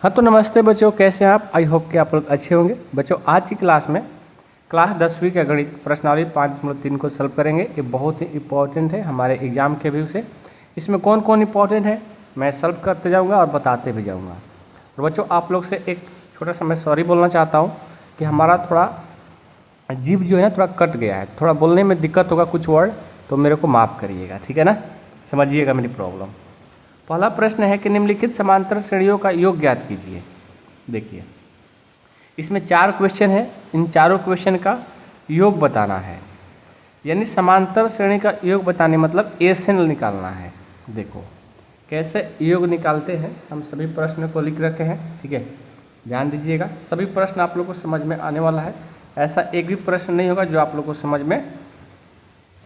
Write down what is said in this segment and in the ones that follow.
हाँ तो नमस्ते बच्चों, कैसे हैं आप? आई होप कि आप लोग अच्छे होंगे। बच्चों आज की क्लास में क्लास 10वीं का गणित प्रश्नावली 5.3 को सॉल्व करेंगे। ये बहुत ही इम्पोर्टेंट है हमारे एग्जाम के व्यू से। इसमें कौन कौन इम्पोर्टेंट है मैं सॉल्व करते जाऊँगा और बताते भी जाऊँगा। और बच्चों आप लोग से एक छोटा सा मैं सॉरी बोलना चाहता हूँ कि हमारा थोड़ा जीभ जो है ना थोड़ा कट गया है, थोड़ा बोलने में दिक्कत होगा कुछ वर्ड, तो मेरे को माफ़ करिएगा, ठीक है ना? समझिएगा मेरी प्रॉब्लम। पहला प्रश्न है कि निम्नलिखित समांतर श्रेणियों का योग ज्ञात कीजिए। देखिए इसमें 4 क्वेश्चन है, इन चारों क्वेश्चन का योग बताना है। यानी समांतर श्रेणी का योग बताने मतलब एसेन निकालना है। देखो कैसे योग निकालते हैं, हम सभी प्रश्न को लिख रखे हैं, ठीक है? ध्यान दीजिएगा, सभी प्रश्न आप लोग को समझ में आने वाला है। ऐसा एक भी प्रश्न नहीं होगा जो आप लोग को समझ में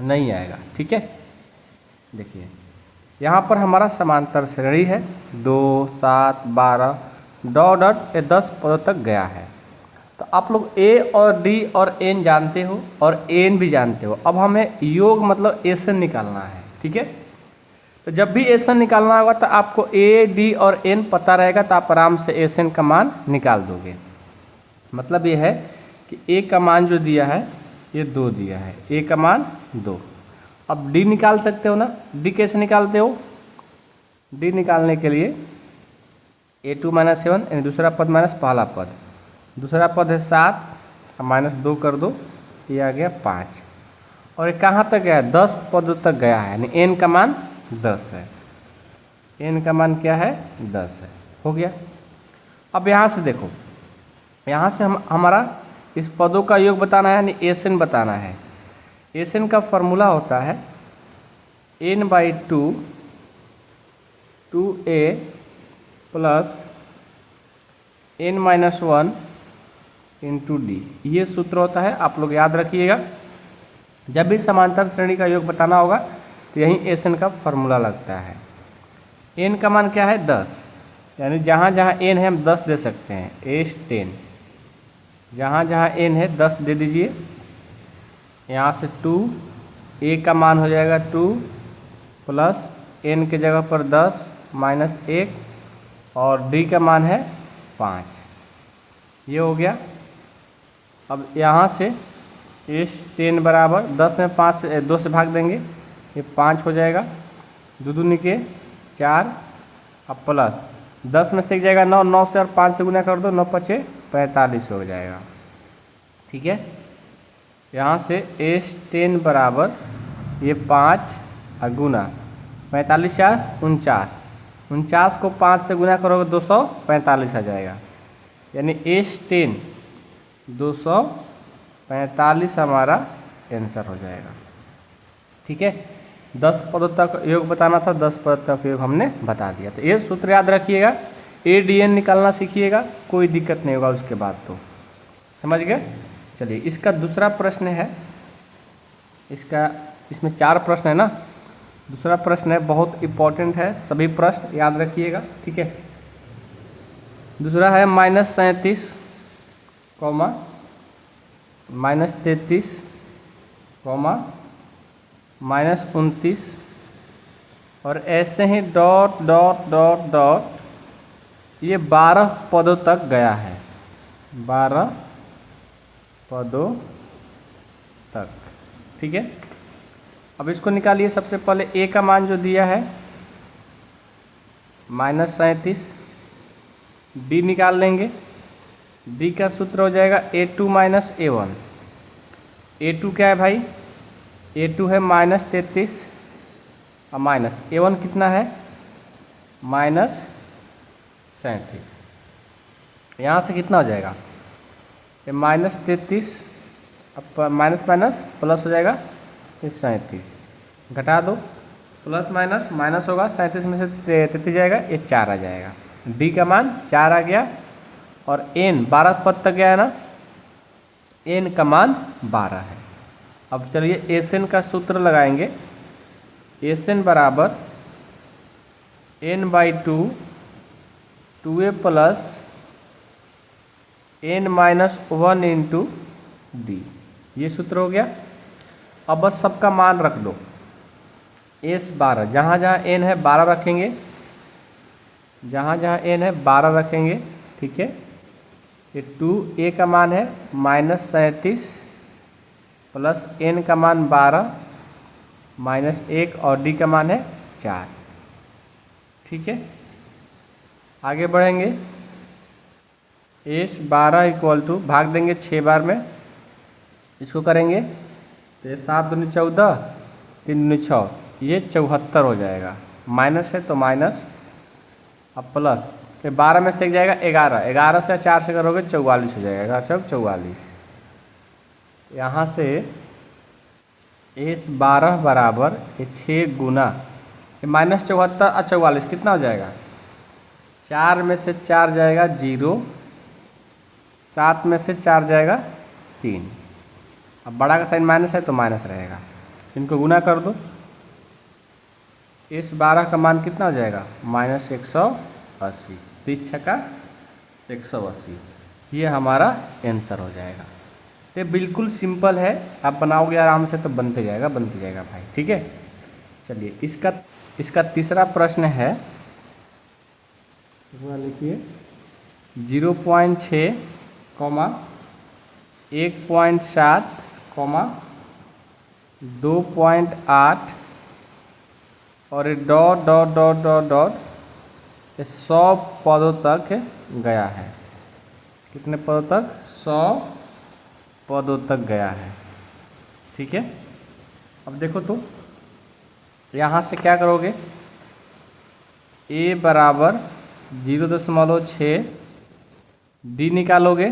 नहीं आएगा, ठीक है? देखिए यहाँ पर हमारा समांतर श्रेणी है 2, 7, 12 डॉट 10 पदों तक गया है। तो आप लोग ए और डी और एन जानते हो और एन भी जानते हो। अब हमें योग मतलब एसन निकालना है, ठीक है? तो जब भी एसन निकालना होगा तो आपको ए डी और एन पता रहेगा, तो आप आराम से एसन का मान निकाल दोगे। मतलब ये है कि ए का मान जो दिया है ये 2 दिया है, ए का मान 2। अब डी निकाल सकते हो ना? डी कैसे निकालते हो? डी निकालने के लिए a2 - 7 यानी दूसरा पद माइनस पहला पद, दूसरा पद है 7 अब -2 कर दो, ये आ गया 5। और ये कहाँ तक गया है? 10 पदों तक गया है, यानी n का मान 10 है। n का मान क्या है? 10 है। हो गया। अब यहाँ से देखो, यहाँ से हमारा इस पदों का योग बताना है, यानी एसन बताना है। एसन का फॉर्मूला होता है n/2 2a plus n-1 into D. ये सूत्र होता है, आप लोग याद रखिएगा। जब भी समांतर श्रेणी का योग बताना होगा तो यही एसन का फॉर्मूला लगता है। n का मान क्या है? 10, यानी जहाँ जहाँ n है हम 10 दे सकते हैं, एस 10। जहाँ जहाँ n है 10 दे दीजिए। यहाँ से 2, a का मान हो जाएगा 2 प्लस n के जगह पर 10 माइनस 1 और d का मान है 5। ये हो गया। अब यहाँ से इस 10 बराबर 10 में 5 से 2 से भाग देंगे, ये 5 हो जाएगा, 2 दूनी के 4, अब प्लस 10 में से एक जाएगा 9, 9 से और 5 से गुना कर दो, 9 × 5 = 45 हो जाएगा, ठीक है? यहाँ से एस 10 बराबर ये 5 गुना 45 × 4 = 49, 49 को 5 से गुना करोगे 245 आ जाएगा, यानी एस 10 245 हमारा आंसर हो जाएगा, ठीक है? 10 पदों तक योग बताना था, 10 पद तक योग हमने बता दिया। तो ये सूत्र याद रखिएगा, ADN निकालना सीखिएगा, कोई दिक्कत नहीं होगा उसके बाद। तो समझ गए? चलिए इसका दूसरा प्रश्न है, इसमें 4 प्रश्न है ना। दूसरा प्रश्न है, बहुत इम्पोर्टेंट है, सभी प्रश्न याद रखिएगा, ठीक है? दूसरा है -37, -33, -29 और ऐसे ही डॉट डॉट डॉट डॉट ये 12 पदों तक गया है, 12 पदों तक, ठीक है? अब इसको निकालिए। सबसे पहले a का मान जो दिया है -37, d निकाल लेंगे। d का सूत्र हो जाएगा a2 - a1। a2 क्या है भाई? a2 है -33 और माइनस a1 कितना है? -37। यहाँ से कितना हो जाएगा? ये -33 अब माइनस माइनस प्लस हो जाएगा, ये 37 घटा दो, प्लस माइनस माइनस होगा, 37 में से 33 जाएगा, ये 4 आ जाएगा। d का मान 4 आ गया और n 12 पद तक गया है ना, n का मान 12 है। अब चलिए एसन का सूत्र लगाएंगे। एसन बराबर n/2 2a plus n-1 into D. ये सूत्र हो गया। अब बस सबका मान रख दो। एस 12, जहाँ जहाँ एन है 12 रखेंगे, जहाँ जहाँ n है 12 रखेंगे, ठीक है। ये 2a का मान है -37 प्लस n का मान 12 -1 और d का मान है 4, ठीक है। आगे बढ़ेंगे। s 12 इक्वल टू भाग देंगे 6 बार में, इसको करेंगे तो ये 7 दूनी 14, 3 दूनी 6, ये 74 हो जाएगा। माइनस है तो माइनस, अब प्लस, ये 12 में से एक जाएगा 11, 11 से 4 से करोगे 44 हो जाएगा, 11 चौक 44। यहाँ से s 12 बराबर ये 6 गुना ये -74 और 44 कितना हो जाएगा, 4 में से 4 जाएगा 0, 7 में से 4 जाएगा 3। अब बड़ा का साइन माइनस है तो माइनस रहेगा, इनको गुना कर दो। इस 12 का मान कितना हो जाएगा, -180, 3 छक्का 180, ये हमारा आंसर हो जाएगा। ये बिल्कुल सिंपल है, आप बनाओगे आराम से तो बनते जाएगा भाई, ठीक है। चलिए इसका तीसरा प्रश्न है, लिखिए 0.6, 1.7, 2.8 और dot dot dot dot dot 100 पदों तक गया है। कितने पदों तक, 100 पदों तक गया है, ठीक है। अब देखो तो यहाँ से क्या करोगे, a बराबर 0.6, d निकालोगे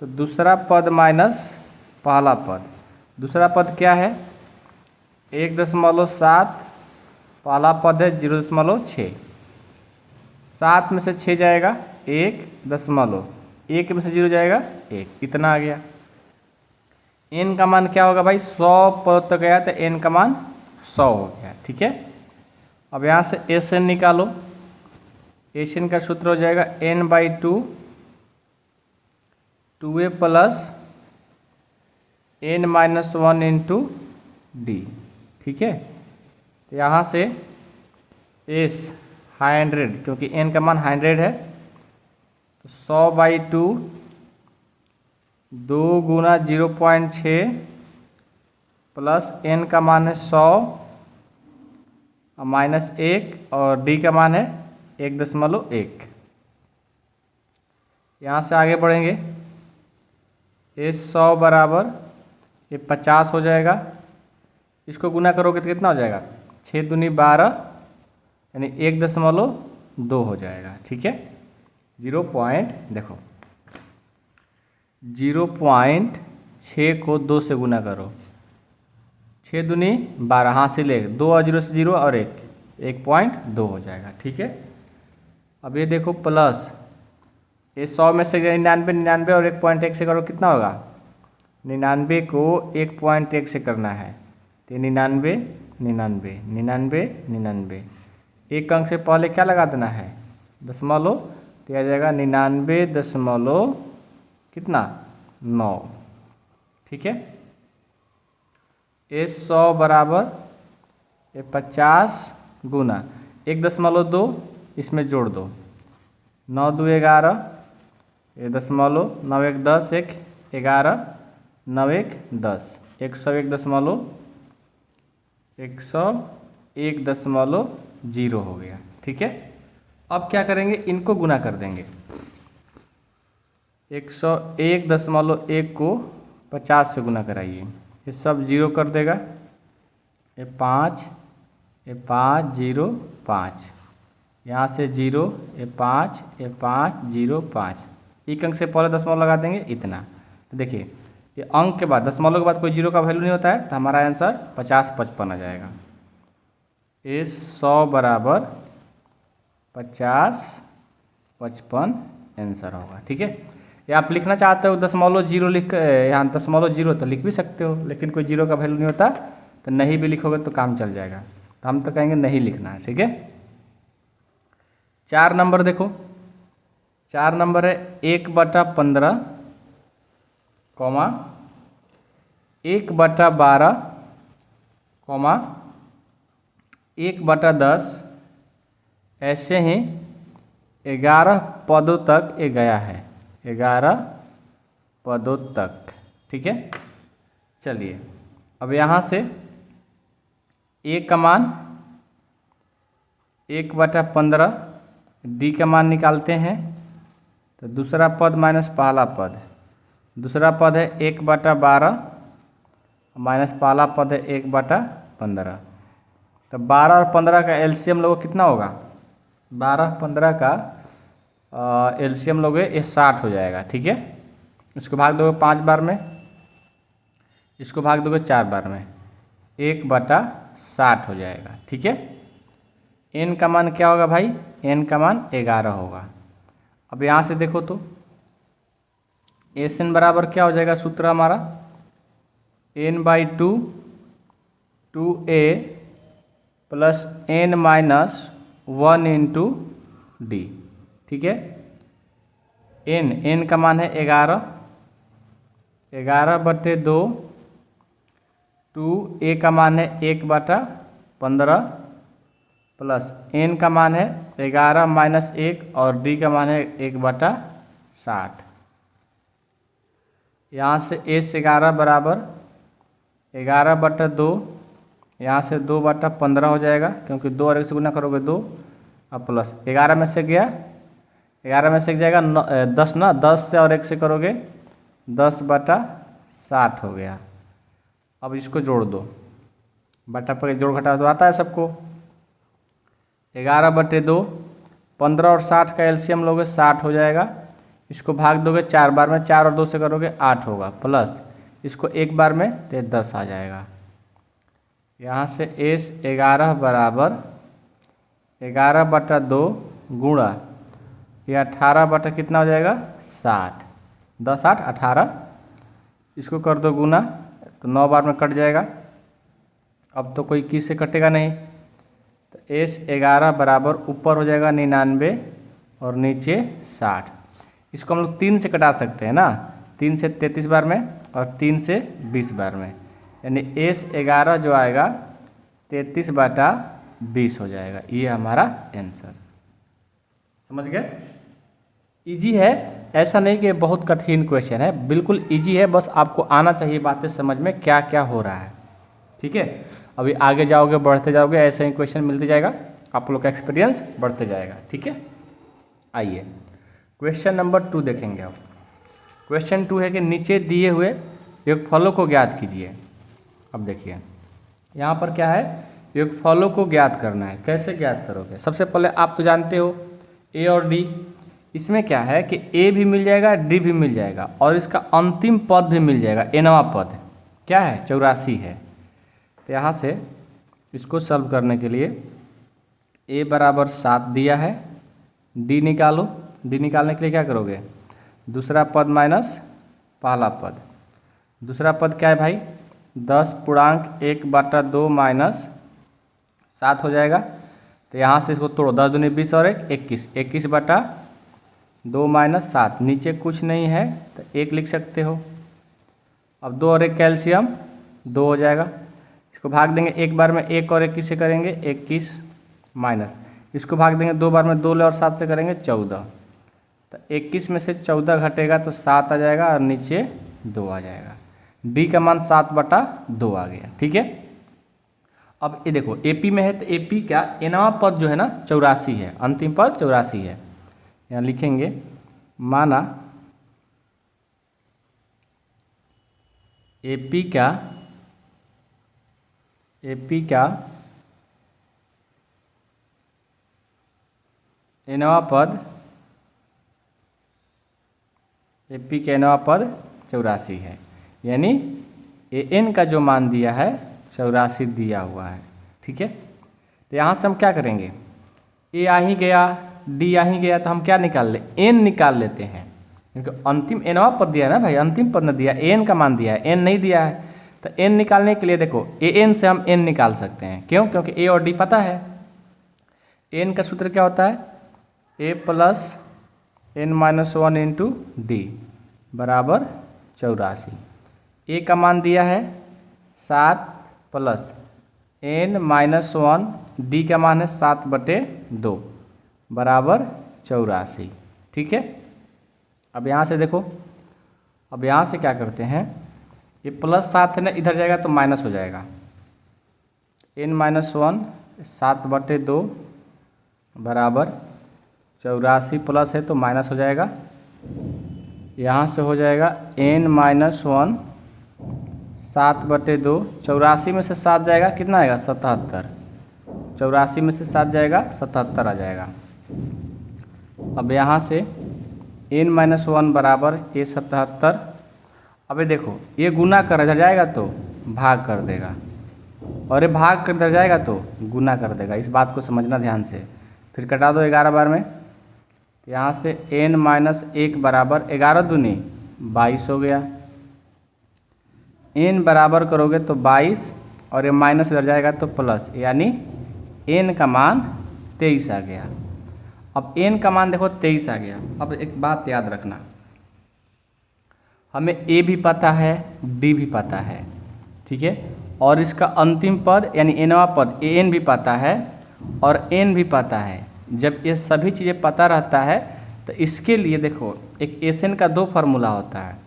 तो दूसरा पद माइनस पहला पद, दूसरा पद क्या है 1.7, पहला पद है 0.6, 7 में से 6 जाएगा 1 में से 0 जाएगा 1, इतना आ गया। n का मान क्या होगा भाई, 100 पद तक गया तो n का मान 100 हो गया, ठीक है। अब यहाँ से Sn निकालो, Sn का सूत्र हो जाएगा n/2, 2a plus n-1 into d, ठीक है। तो यहाँ से s 100, क्योंकि n का मान 100 है तो 100/2, 2 गुना 0.6 प्लस n का मान है 100 -1 और d का मान है 1.1। यहाँ से आगे बढ़ेंगे, s 100 बराबर ये 50 हो जाएगा, इसको गुना करोगे तो कितना हो जाएगा, 6 दूनी 12 यानी 1.2 हो जाएगा, ठीक है। देखो 0.6 को 2 से गुना करो, 6 दूनी 12, हाँ से ले 2 और 0 से 0 और 1.2 हो जाएगा, ठीक है। अब ये देखो प्लस ये 100 में से 99 और 1.1 से करो कितना होगा, 99 को 1.1 से करना है तो 99, एक अंक से पहले क्या लगा देना है, दशमलव, तो आ जाएगा 99 कितना 9, ठीक है। s 100 बराबर ये 50 गुना 1.2 इसमें जोड़ दो, 9 2 11, ये दशमलव, 9 1 10, 1 11, 9 1 10, 101.0 हो गया, ठीक है। अब क्या करेंगे, इनको गुना कर देंगे, 101.1 को 50 से गुना कराइए, ये सब 0 कर देगा, ये 5 0 5, यहाँ से 0 ये 5 0 5, एक अंक से पहले दशमलव लगा देंगे इतना। तो देखिए ये अंक के बाद दशमलव के बाद कोई 0 का वैल्यू नहीं होता है, तो हमारा आंसर 50-55 आ जाएगा। s 100 बराबर 50-55 आंसर होगा, ठीक है। या आप लिखना चाहते हो दशमलव 0 लिख, यहाँ दशमलव 0 तो लिख भी सकते हो, लेकिन कोई 0 का वैल्यू नहीं होता तो नहीं भी लिखोगे तो काम चल जाएगा, तो हम तो कहेंगे नहीं लिखना है, ठीक है। 4 नंबर देखो, 4 नंबर है 1/15, 1/12, 1/10, ऐसे ही 11 पदों तक ये गया है, 11 पदों तक। ठीक है, चलिए अब यहाँ से ए का मान 1/15 डी का मान निकालते हैं। तो दूसरा पद माइनस पहला पद, दूसरा पद है 1/12 माइनस पहला पद है 1/15। तो 12 और 15 का एलसीएम लोगे कितना होगा? 12-15 का एलसीएम लोगे ये 60 हो जाएगा। ठीक है, इसको भाग दोगे 5 बार में, इसको भाग दोगे 4 बार में, 1/60 हो जाएगा। ठीक है, n का मान क्या होगा भाई? n का मान 11 होगा। अब यहाँ से देखो तो SN बराबर क्या हो जाएगा? सूत्र हमारा n/2 2a plus n minus 1 into D. ठीक है, n का मान है 11, 11/2, 2a का मान है 1/15 प्लस n का मान है 11 माइनस 1 और d का मान है 1/60। यहाँ से S11 बराबर 11/2, यहाँ से 2/15 हो जाएगा, क्योंकि 2 और 1 से गुना करोगे 2 और प्लस 11 में से गया, 11 में से जाएगा 10 ना, 10 से और 1 से करोगे 10/60 हो गया। अब इसको जोड़ दो, बटा पर जोड़ घटा तो आता है सबको। 11/2, 15 और 60 का एलसीएम लोगे 60 हो जाएगा। इसको भाग दोगे 4 बार में, 4 और 2 से करोगे 8 होगा, प्लस इसको 1 बार में तो 10 आ जाएगा। यहाँ से S11 बराबर 11/2 गुणा ये 18 कितना हो जाएगा? 60, 10 8 18, इसको कर दो गुना तो 9 बार में कट जाएगा। अब तो कोई किस से कटेगा नहीं, तो S11 बराबर ऊपर हो जाएगा 99 और नीचे 60। इसको हम लोग 3 से कटा सकते हैं ना, 3 से 33 बार में और 3 से 20 बार में, यानी S11 जो आएगा 33/20 हो जाएगा। ये हमारा आंसर। समझ गए? इजी है, ऐसा नहीं कि बहुत कठिन क्वेश्चन है, बिल्कुल इजी है, बस आपको आना चाहिए बातें समझ में क्या क्या हो रहा है। ठीक है, अभी आगे जाओगे बढ़ते जाओगे ऐसे ही क्वेश्चन मिलते जाएगा, आप लोग का एक्सपीरियंस बढ़ते जाएगा। ठीक है, आइए क्वेश्चन नंबर 2 देखेंगे। अब क्वेश्चन 2 है कि नीचे दिए हुए योगफलों को ज्ञात कीजिए। अब देखिए यहाँ पर क्या है, योगफलों को ज्ञात करना है। कैसे ज्ञात करोगे? सबसे पहले आप तो जानते हो ए और डी, इसमें क्या है कि ए भी मिल जाएगा डी भी मिल जाएगा और इसका अंतिम पद भी मिल जाएगा, nवां पद क्या है? 84 है। तो यहाँ से इसको सॉल्व करने के लिए ए बराबर 7 दिया है, डी निकालो। डी निकालने के लिए क्या करोगे? दूसरा पद माइनस पहला पद। दूसरा पद क्या है भाई? 10.1/2 माइनस 7 हो जाएगा। तो यहाँ से इसको तोड़ो, 10 दूनी 20 और 1 21, 21/2 माइनस 7। नीचे कुछ नहीं है तो 1 लिख सकते हो। अब 2 और 1 कैल्शियम 2 हो जाएगा। इसको भाग देंगे 1 बार में, 1 और 21 से करेंगे 21 माइनस, इसको भाग देंगे 2 बार में, 2 और 7 से करेंगे 14। तो 21 में से 14 घटेगा तो 7 आ जाएगा और नीचे 2 आ जाएगा। डी का मान 7/2 आ गया। ठीक है, अब ये देखो एपी में है तो एपी का nवां पद जो है ना 84 है, अंतिम पद 84 है। यहाँ लिखेंगे माना एपी का nवां पद, एपी का nवां पद 84 है, यानी एन का जो मान दिया है 84 दिया हुआ है। ठीक है, तो यहाँ से हम क्या करेंगे? ए आ ही गया, डी आ ही गया, तो हम क्या निकाल ले? एन निकाल लेते हैं, क्योंकि अंतिम nवां पद दिया है ना भाई, अंतिम पद न दिया, एन का मान दिया है, एन नहीं दिया है। तो एन निकालने के लिए देखो एन से हम एन निकाल सकते हैं। क्यों? क्योंकि ए और डी पता है। एन का सूत्र क्या होता है? A plus n minus 1 into d बराबर 84। ए का मान दिया है 7 प्लस n माइनस 1, डी का मान है 7/2 बराबर 84। ठीक है, अब यहाँ से देखो, अब यहाँ से क्या करते हैं, ये +7 है ना, इधर जाएगा तो माइनस हो जाएगा। n-1 7/2 बराबर 84 प्लस है तो माइनस हो जाएगा। यहाँ से हो जाएगा n-1 7/2, 84 में से 7 जाएगा, कितना आएगा 77। 84 में से 7 जाएगा 77 आ जाएगा। अब यहाँ से n-1 बराबर ये 77। अबे देखो ये गुना कर इधर जाएगा तो भाग कर देगा, और ये भाग कर इधर जाएगा तो गुना कर देगा। इस बात को समझना ध्यान से। फिर कटा दो 11 बार में, यहाँ से n-1 बराबर 11 दूनी 22 हो गया। n बराबर करोगे तो 22 और ये माइनस इधर जाएगा तो प्लस, यानी n का मान 23 आ गया। अब n का मान देखो 23 आ गया। अब एक बात याद रखना, हमें a भी पता है b भी पता है, ठीक है, और इसका अंतिम पद यानी nवां पद an भी पता है और n भी पता है। जब ये सभी चीज़ें पता रहता है तो इसके लिए देखो एक Sn का 2 फार्मूला होता है।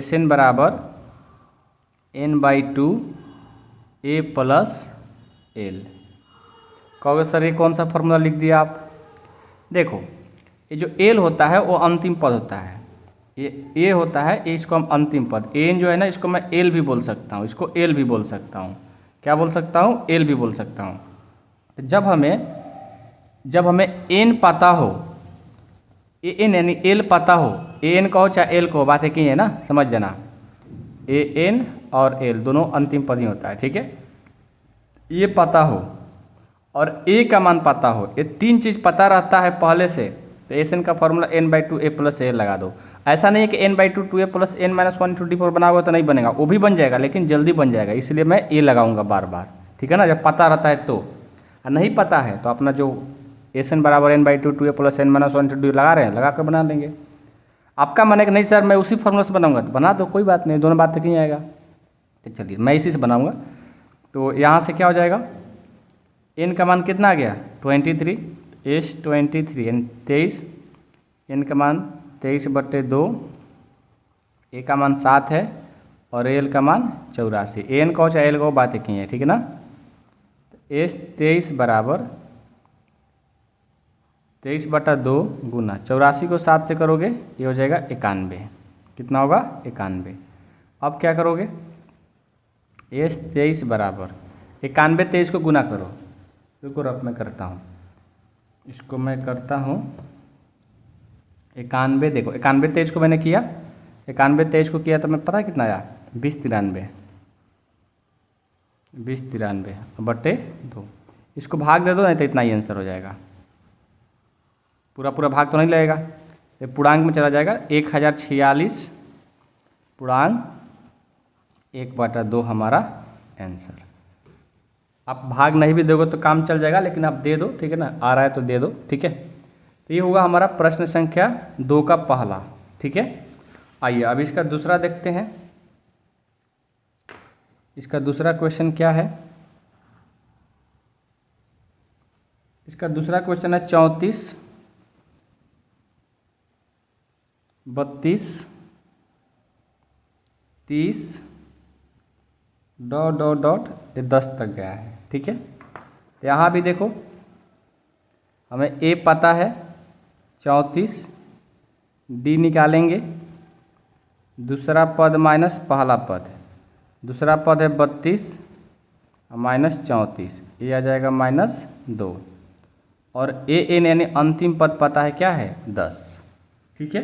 Sn बराबर n/2 a प्लस l। कहोगे सर ये कौन सा फार्मूला लिख दिया आप? देखो ये जो l होता है वो अंतिम पद होता है, ये होता है, ये इसको हम अंतिम पद n जो है ना, इसको मैं l भी बोल सकता हूँ, इसको l भी बोल सकता हूँ। क्या बोल सकता हूँ? l भी बोल सकता हूँ। तो जब हमें n पता हो, an यानी l पता हो, an कहो चाहे l कहो, बात एक ही है ना, समझ जाना। an और l दोनों अंतिम पद ही होता है, ठीक है। ये पता हो और a का मान पता हो, ये 3 चीज़ पता रहता है पहले से, तो Sn का formula n/2 a plus a लगा दो। ऐसा नहीं है कि n/2 2a plus n-1 to D power बनाओगे तो नहीं बनेगा, वो भी बन जाएगा लेकिन जल्दी बन जाएगा, इसलिए मैं a लगाऊंगा बार बार, ठीक है ना। जब पता रहता है तो, और नहीं पता है तो अपना जो Sn बराबर n/2 2a plus n-1 to D लगा रहे हैं, लगा कर बना लेंगे। आपका मन है कि नहीं सर मैं उसी फॉर्मूला से बनाऊंगा, तो बना दो, कोई बात नहीं, दोनों बात तक नहीं आएगा। तो चलिए मैं इसी से बनाऊंगा। तो यहाँ से क्या हो जाएगा, n का मान कितना आ गया 23, S23 यानी 23, n का मान 23/2, a का मान 7 है और l का मान 84। n कहो चाहे l कहो बात एक ही है, ठीक है ना। S23 बराबर 23/2 गुना 84 को 7 से करोगे ये हो जाएगा 91। कितना होगा 91। अब क्या करोगे, S23 बराबर 91 23 को गुना करो। रुको रफ मैं करता हूँ, इसको मैं करता हूँ 91। देखो 91 23 को मैंने किया, 91 23 को किया तो मैं पता कितना आया 2093 2093/2। इसको भाग दे दो नहीं तो इतना ही आंसर हो जाएगा। पूरा भाग तो नहीं लगेगा, ये पूर्णांक में चला जाएगा। 1046 पूर्णांक 1/2 हमारा आंसर। आप भाग नहीं भी दोगे तो काम चल जाएगा, लेकिन आप दे दो, ठीक है ना, आ रहा है तो दे दो, ठीक है। तो ये होगा हमारा प्रश्न संख्या 2 का पहला, ठीक है। आइए अब इसका दूसरा देखते हैं। इसका दूसरा क्वेश्चन क्या है, इसका दूसरा क्वेश्चन है 34 32 30 ... ये 10 तक गया है, ठीक है। तो यहाँ भी देखो हमें a पता है 34, d निकालेंगे, दूसरा पद माइनस पहला पद, दूसरा पद है 32 माइनस 34, ये आ जाएगा -2, और an यानी अंतिम पद पता है क्या है 10, ठीक है।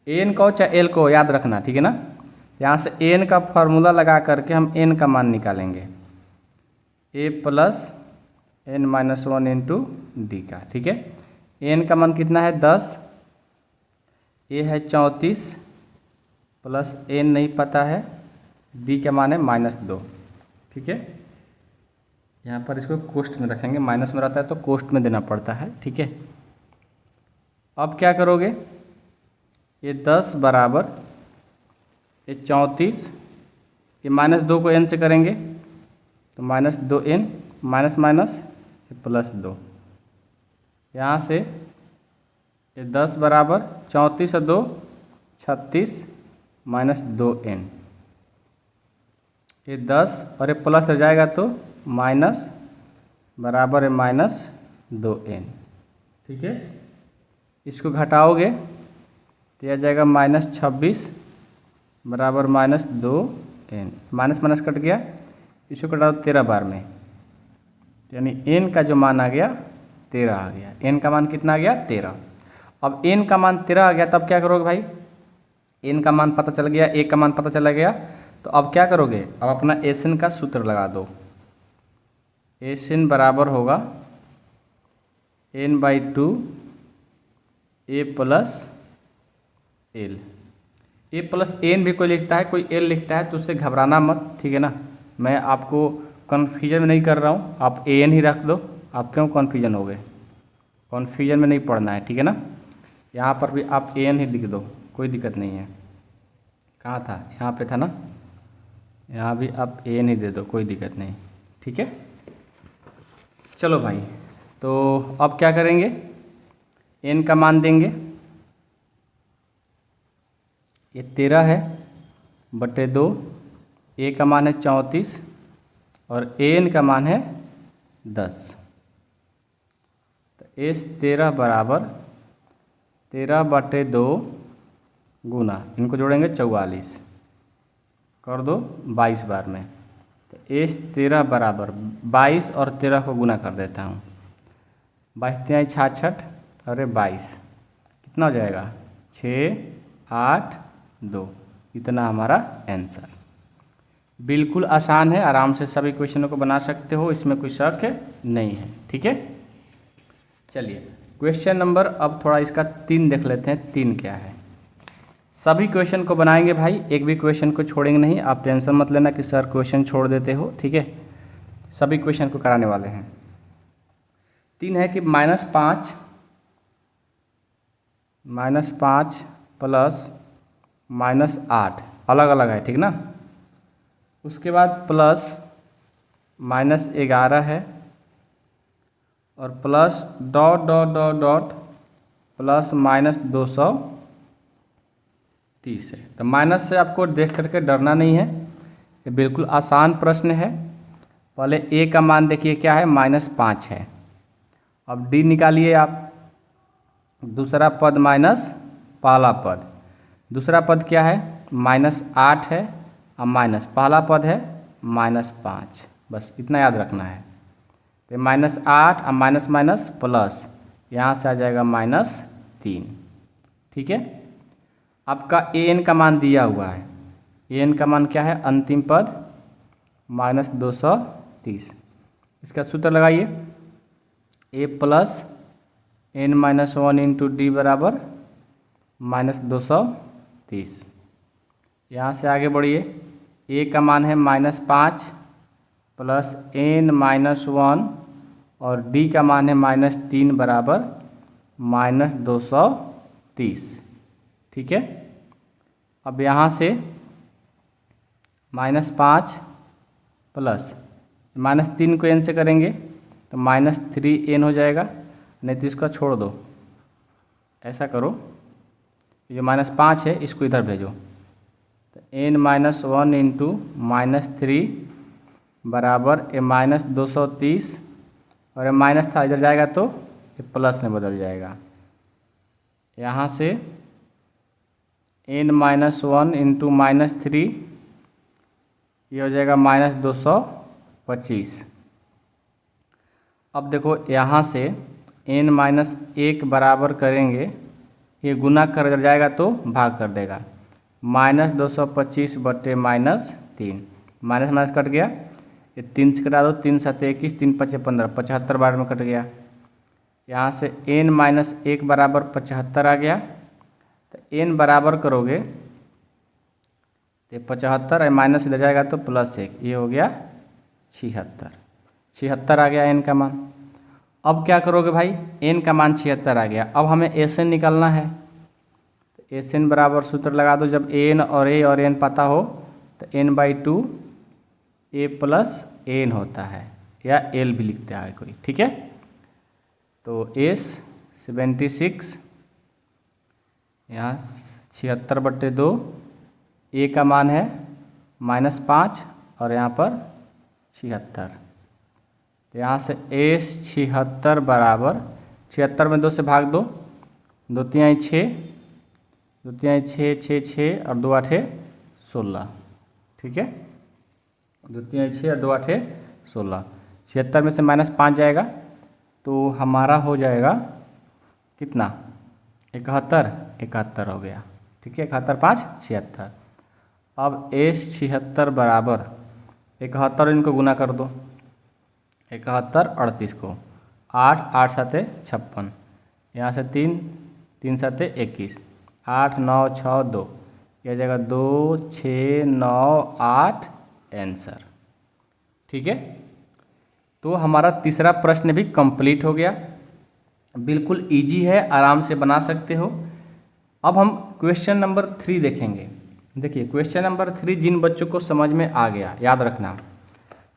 an को चाहे l को याद रखना, ठीक है ना। यहाँ से n का फार्मूला लगा करके हम n का मान निकालेंगे, a plus n-1 into D का, ठीक है। n का मान कितना है 10, a है 34 प्लस n नहीं पता है, d का मान है -2, ठीक है। यहाँ पर इसको कोष्ठ में रखेंगे, माइनस में रहता है तो कोष्ठ में देना पड़ता है, ठीक है। अब क्या करोगे, ये 10 बराबर ये 34, ये -2 को n से करेंगे तो -2n, माइनस माइनस +2, यहाँ से ये 10 बराबर 34 और 2 36 माइनस 2n। ये 10 और ये प्लस हो जाएगा तो माइनस बराबर है माइनस 2n। ठीक है, इसको घटाओगे तो यह जाएगा माइनस 26 बराबर minus 2n। Minus minus cut गया, इसको कटा दो 13 बार में, यानी n का जो मान आ गया 13 आ गया। n का मान कितना आ गया 13। अब n का मान 13 आ गया, तब क्या करोगे भाई, n का मान पता चल गया, a का मान पता चला गया, तो अब क्या करोगे, अब अपना एसएन का सूत्र लगा दो। एसएन बराबर होगा n/2 a plus l. A plus n भी कोई लिखता है, कोई एल लिखता है, तो उससे घबराना मत, ठीक है ना। मैं आपको कन्फ्यूजन में नहीं कर रहा हूँ, आप ए एन ही रख दो। आप क्यों कन्फ्यूजन हो गए, कन्फ्यूजन में नहीं पढ़ना है, ठीक है ना। यहाँ पर भी आप ए एन ही लिख दो, कोई दिक्कत नहीं है। कहाँ था, यहाँ पे था ना, यहाँ भी आप ए एन ही दे दो, कोई दिक्कत नहीं, ठीक है। चलो भाई, तो अब क्या करेंगे, एन का मान देंगे, ये 13 है बटे 2, ए का मान है 34 और एन का मान है 10। तो एस 13 बराबर 13 बटे 2 गुना, इनको जोड़ेंगे 44, कर दो 22 बार में। तो एस 13 बराबर 22 और 13 को गुना कर देता हूँ, 22 3 66 और 22 कितना हो जाएगा 6 8 2, इतना हमारा आंसर। बिल्कुल आसान है, आराम से सभी क्वेश्चनों को बना सकते हो, इसमें कोई शक नहीं है, ठीक है। चलिए क्वेश्चन नंबर, अब थोड़ा इसका 3 देख लेते हैं, 3 क्या है। सभी क्वेश्चन को बनाएंगे भाई, एक भी क्वेश्चन को छोड़ेंगे नहीं, आप टेंशन मत लेना कि सर क्वेश्चन छोड़ देते हो, ठीक है। सभी क्वेश्चन को कराने वाले हैं। 3 है कि -5 प्लस -8 अलग अलग है, ठीक ना। उसके बाद प्लस -11 है और plus dot dot dot dot plus -230 है। तो माइनस से आपको देख करके डरना नहीं है, ये बिल्कुल आसान प्रश्न है। पहले ए का मान देखिए क्या है, -5 है। अब डी निकालिए आप, दूसरा पद माइनस पहला पद, दूसरा पद क्या है -8 है और माइनस पहला पद है -5, बस इतना याद रखना है। तो -8 और माइनस माइनस प्लस, यहाँ से आ जाएगा -3, ठीक है। आपका ए एन का मान दिया हुआ है, ए एन का मान क्या है, अंतिम पद -230। इसका सूत्र लगाइए, ए प्लस n-1 इंटू डी बराबर -230। यहाँ से आगे बढ़िए, ए का मान है -5 प्लस n-1 और डी का मान है -3 बराबर -230, ठीक है। अब यहाँ से -5 प्लस -3 को n से करेंगे तो -3n हो जाएगा, नहीं तो इसका छोड़ दो, ऐसा करो, ये -5 है इसको इधर भेजो, तो n-1 इंटू -3 बराबर ये -230 और ये माइनस था इधर जाएगा तो ये प्लस में बदल जाएगा। यहाँ से n-1 इंटू -3 ये हो जाएगा -225। अब देखो यहाँ से n-1 बराबर करेंगे, ये गुना कर जाएगा तो भाग कर देगा, -225 बटे -3, माइनस माइनस कट गया, ये 3 से कटा दो, 3 7 21, 3 5 15, 75 बार में कट गया। यहाँ से n-1 बराबर 75 आ गया, तो n बराबर करोगे तो 75 और माइनस इधर जाएगा तो +1, ये हो गया 76 आ गया n का मान। अब क्या करोगे भाई, n का मान 76 आ गया, अब हमें एस एन निकालना है, तो एस एन बराबर सूत्र लगा दो, जब n और n पता हो तो n/2 a प्लस n होता है, या l भी लिखता है कोई, ठीक है। तो s 76 यहाँ 76/2, ए का मान है -5 और यहाँ पर 76। तो यहाँ से ए 76 बराबर 76 में 2 से भाग दो, 2 तिहाई 6, 2 तिहाई 6, 6, 6 और 2 8 16। ठीक है, 2 तिहाई 6 और 2 8 16। 76 में से -5 जाएगा तो हमारा हो जाएगा कितना, 71, 71 हो गया। ठीक है, 71 5 76। अब ए 76 बराबर 71, इनको गुना कर दो, 71 38 को, 8 8 7 56, यहाँ से 3 3 7 21, 8 9 6 2, यह जाएगा 2 6 9 8 आंसर। ठीक है, तो हमारा तीसरा प्रश्न भी कंप्लीट हो गया। बिल्कुल इजी है, आराम से बना सकते हो। अब हम क्वेश्चन नंबर 3 देखेंगे। देखिए क्वेश्चन नंबर 3 जिन बच्चों को समझ में आ गया, याद रखना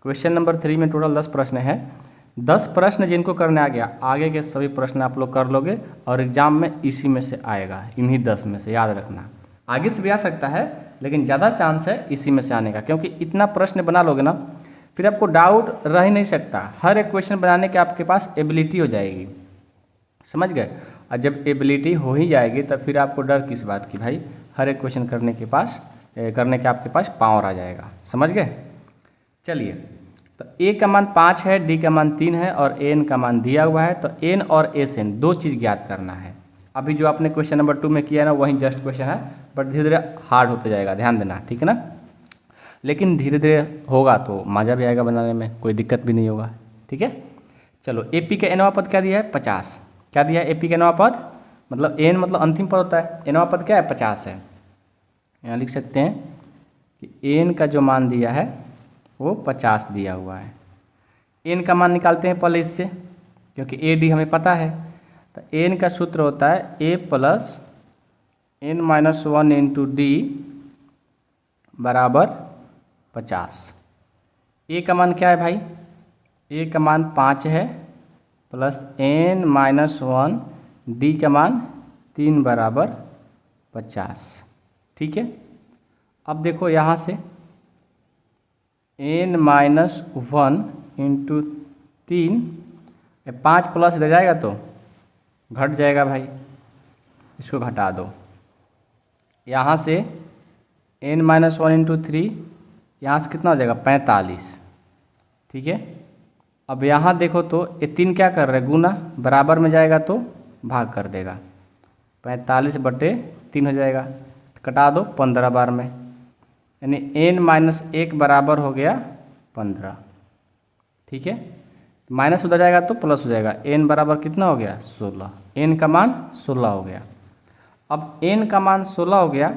क्वेश्चन नंबर 3 में टोटल 10 प्रश्न है। 10 प्रश्न जिनको करने आ गया, आगे के सभी प्रश्न आप लोग कर लोगे और एग्जाम में इसी में से आएगा, इन्हीं 10 में से, याद रखना। आगे से भी आ सकता है लेकिन ज़्यादा चांस है इसी में से आने का, क्योंकि इतना प्रश्न बना लोगे ना फिर आपको डाउट रह ही नहीं सकता। हर एक क्वेश्चन बनाने के आपके पास एबिलिटी हो जाएगी, समझ गए। और जब एबिलिटी हो ही जाएगी तब फिर आपको डर किस बात की, भाई हर एक क्वेश्चन करने के आपके पास पावर आ जाएगा, समझ गए। चलिए, तो ए का मान 5 है, डी का मान 3 है और एन का मान दिया हुआ है। तो एन और एस एन दो चीज़ ज्ञात करना है। अभी जो आपने क्वेश्चन नंबर 2 में किया ना वही जस्ट क्वेश्चन है, बट धीरे धीरे हार्ड होता जाएगा, ध्यान देना, ठीक है ना। लेकिन धीरे धीरे होगा तो मज़ा भी आएगा बनाने में, कोई दिक्कत भी नहीं होगा, ठीक है। चलो, ए पी का एनवा पद क्या दिया है, 50। क्या दिया है ए पी का एनवा पद, मतलब एन मतलब अंतिम पद होता है, एनवा पद क्या है, 50 है। यहाँ लिख सकते हैं कि एन का जो मान दिया है वो 50 दिया हुआ है। एन का मान निकालते हैं पहले इससे, क्योंकि ए डी हमें पता है। तो एन का सूत्र होता है a plus n minus 1 into d बराबर 50। ए का मान क्या है भाई, ए का मान 5 है प्लस एन माइनस 1, डी का मान 3 बराबर 50। ठीक है, अब देखो यहाँ से एन माइनस 1 इंटू 3, 5 प्लस इधर जाएगा तो घट जाएगा भाई, इसको घटा दो। यहाँ से एन माइनस 1 इंटू 3, यहाँ से कितना हो जाएगा, 45। ठीक है, अब यहाँ देखो तो ये 3 क्या कर रहे हैं, गुना, बराबर में जाएगा तो भाग कर देगा, 45/3 हो जाएगा। कटा दो 15 बार में, यानी एन माइनस 1 बराबर हो गया 15। ठीक है, माइनस उधर जाएगा तो प्लस हो जाएगा, एन बराबर कितना हो गया, 16। एन का मान 16 हो गया। अब एन का मान 16 हो गया,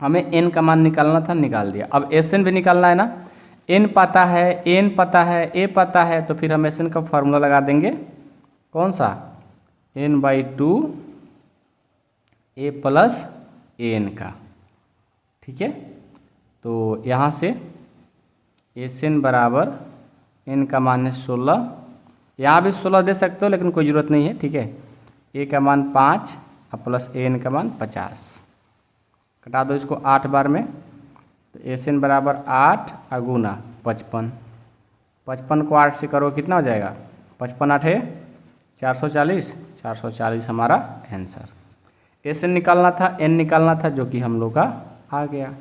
हमें एन का मान निकालना था, निकाल दिया। अब एस एन भी निकालना है ना, एन पता है, एन पता है, ए पता है, तो फिर हम एस एन का फॉर्मूला लगा देंगे, कौन सा, n/2 ए प्लस एन का। ठीक है, तो यहाँ से एस एन बराबर एन का मान है 16, यहाँ भी 16 दे सकते हो लेकिन कोई ज़रूरत नहीं है। ठीक है, ए का मान 5 और प्लस एन का मान 50। कटा दो इसको 8 बार में, तो एस एन बराबर 8 और गुना 55। 55 को 8 से करो कितना हो जाएगा, 55 8 440, 440 हमारा आंसर। एस एन निकालना था, एन निकालना था, जो कि हम लोग का आ गया।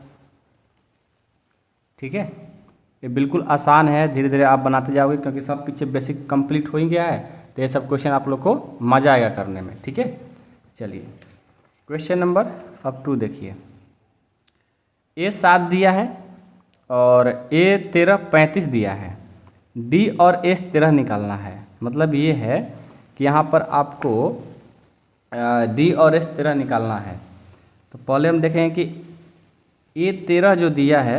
ठीक है, ये बिल्कुल आसान है, धीरे धीरे आप बनाते जाओगे, क्योंकि सब पीछे बेसिक कंप्लीट हो ही गया है, तो ये सब क्वेश्चन आप लोग को मज़ा आएगा करने में। ठीक है, चलिए क्वेश्चन नंबर अब 2 देखिए। ए 7 दिया है और ए 13 35 दिया है, डी और एस 13 निकालना है। मतलब ये है कि यहाँ पर आपको डी और एस 13 निकालना है। तो पहले हम देखें कि ए 13 जो दिया है,